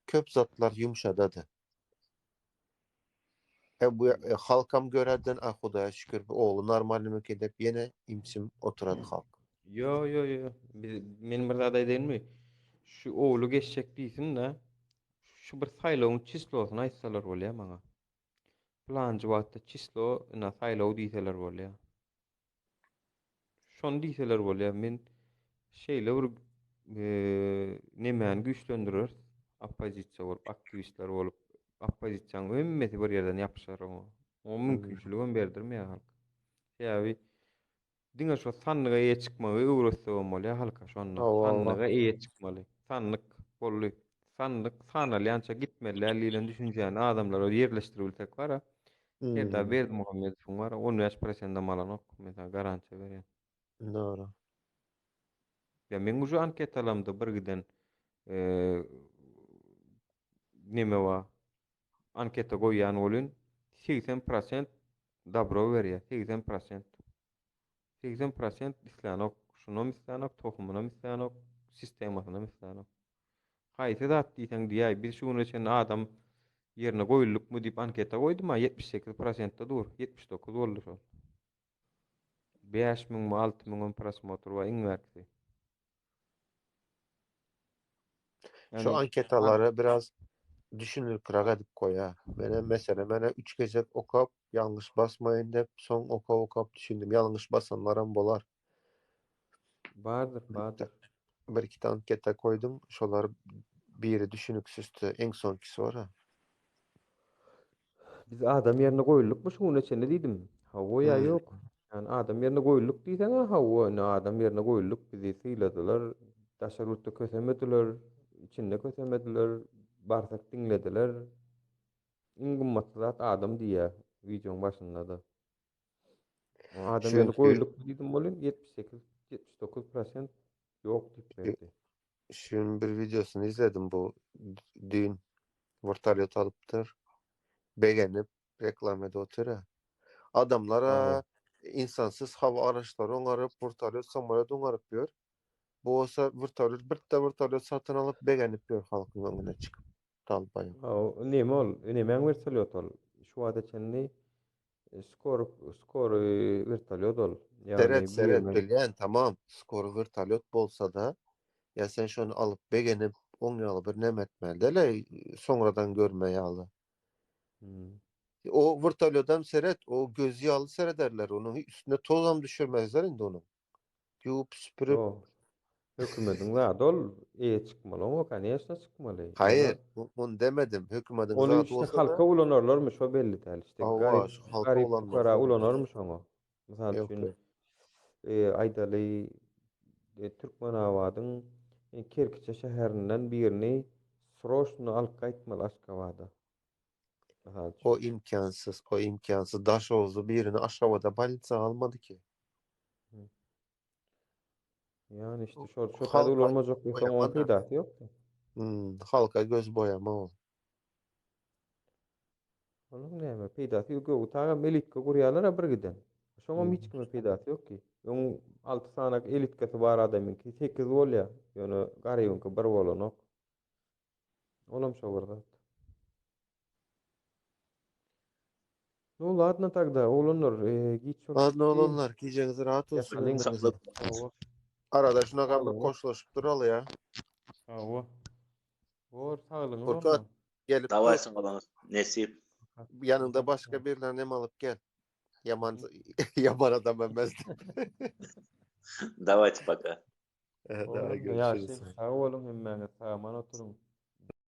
H: köp zatlar yumşadadı. Bu halkam görerden Hudaýa şükür bu oğlu normallik edip yine imsim oturadı halk.
F: Yo. Men bir zat aýdymmy? Şu oğlu geçecek diýsin da şu bir saýlawyň çyslosyny aýtsalar bolýar maňa. Planjy wagtda çyslo ina saýlaw diýseler bolýar. Şonu diýseler bolýar. Men şeýle bir nemäni güýçlendirir? Opozisiýa bolup, aktivistler bolup, opozisiýanyň hemmesi bir ýerden ýapyşar oňa. O mümkinçiligini berdirmeýär halk. Ýa-ni diňe şu sannyga eýe çykmagy öwretse bolmaly halka şonu.
H: Allah.
F: Sannyga eýe çykmaly. Sannyk bolly. Sannyk sanalýança gitmeli bilen düşünýän adamlar ýerleşdiribilsek bara. Eta Berdimuhammed şuň bara 15% malanok mesela garantiýa berýär.
H: Doğru.
F: Ya men uju anketalamda bir giden neme wa anketa goýan bolun 80% dobro berýär. 80%. 80% islanok, şunam islanok, tohumam islanok, sistemasyna islanok. Haýsy zat diýsen diýär, biz şunu üçin adam yerine goýuldukmy diýip anketa goýdum, 78% dur, 79 boldy şol. 5000 mi 6000 prosmotr we iňwerkdi.
H: Şu anketaları biraz düşünülkürak edip koya. Mene 3 gezek okap, yanlış basmayın dep, son okap düşündüm. Yanlış basanlaram bolar.
F: Bardyr.
H: Bir iki tane anketa koydum. Şolar biri düşünüksüztü. En sonkisi var.
F: Biz adam yerine goýuldukmy şuň üçin diýdim. Hawa ýa ýok. Yani adam yerine goýulduk diýsen, hawa adam yerine goýulduk, bizi syladylar, taşarrutda kösemediler, içinde kösemediler, barsak diňlediler. Iň gymmatly zat adam diýär videoň başynda da. Adam yerine
H: Çünkü-
F: goýulduk diýdim bolun 78-79% ýok diýip berdi.
H: Şunun bir videosunu izledim bu düğün vertolyot alıptır. Beğenip reklam ede otura. Adamlara insansız hava araçları oňaryp vertolyot samolyot oňaryp ýör. Bu olsa vertolyot satyn alıp beğenip ýör halkyň öňüne çykyp. Talbaýy.
F: Neme ol? Nemäň vertolyot ol? Şu wada çenli skor vertolyot ol.
H: Seret bilýän tamam. Skor vertolyot bolsa da ya sen şonu alıp beğenip oňaly bir näme etmeli-de soňradan görmeýi aly. O vertolyotdan seret, o gözü alı serederler. Onun üstüne tozam düşürmezler indi onu. Yup süpürüp.
F: Hökümetiň zat ol, çykmaly, o kanyşna çykmaly.
H: Hayır, onu demedim. Hökümetin
F: Onu
H: zatı
F: işte
H: olsa
F: halka
H: da.
F: ulanarlarmış, o belli değil. İşte
H: Halka
F: garip
H: ulanmaz.
F: fukara ulanarmış ona. Misal
H: Yok,
F: üçün
H: yok.
F: Aydaly Türkmen awadyň Kerkiçe şäherinden birini sroşna alyp gaýtmaly Aşgabatda.
H: O imkansız. Daşoğlu birini aşağıda balınsa almadı ki.
F: Yani işte şu
H: Halka
F: tadı ulanmajak bir
H: boyama
F: son
H: da.
F: peýdaty ýok.
H: Halka göz boyama ol.
F: Onun näme peýdaty ýok. Taga elitka gurýarlar bir giden. Şoňa hiç kime peýdaty ýok ki. Ýöň 6 sanak elitkasy bar adamynki 8 bolýar. Ýöne garybyňky 1 bolanok. Olam şo bir zat. No ladna тогда, olanlar giç.
H: Ladna olanlar, geceniz rahat olsun.
F: Ýa-ni
E: Saklı.
H: Arada şuna kadar koşulaşıp duralı ya.
F: Hawa. Bor saglygyň
H: Furkan,
F: bolma.
H: gelip
E: Davaysın kalan. Nesip.
H: yanında başka birilerine nem alıp gel. Yaman adam emezdi.
E: Давайте пока.
H: Daha
A: Oğlum,
H: görüşürüz.
A: ýaşy, sag bolun hemmäňe, saman oturun.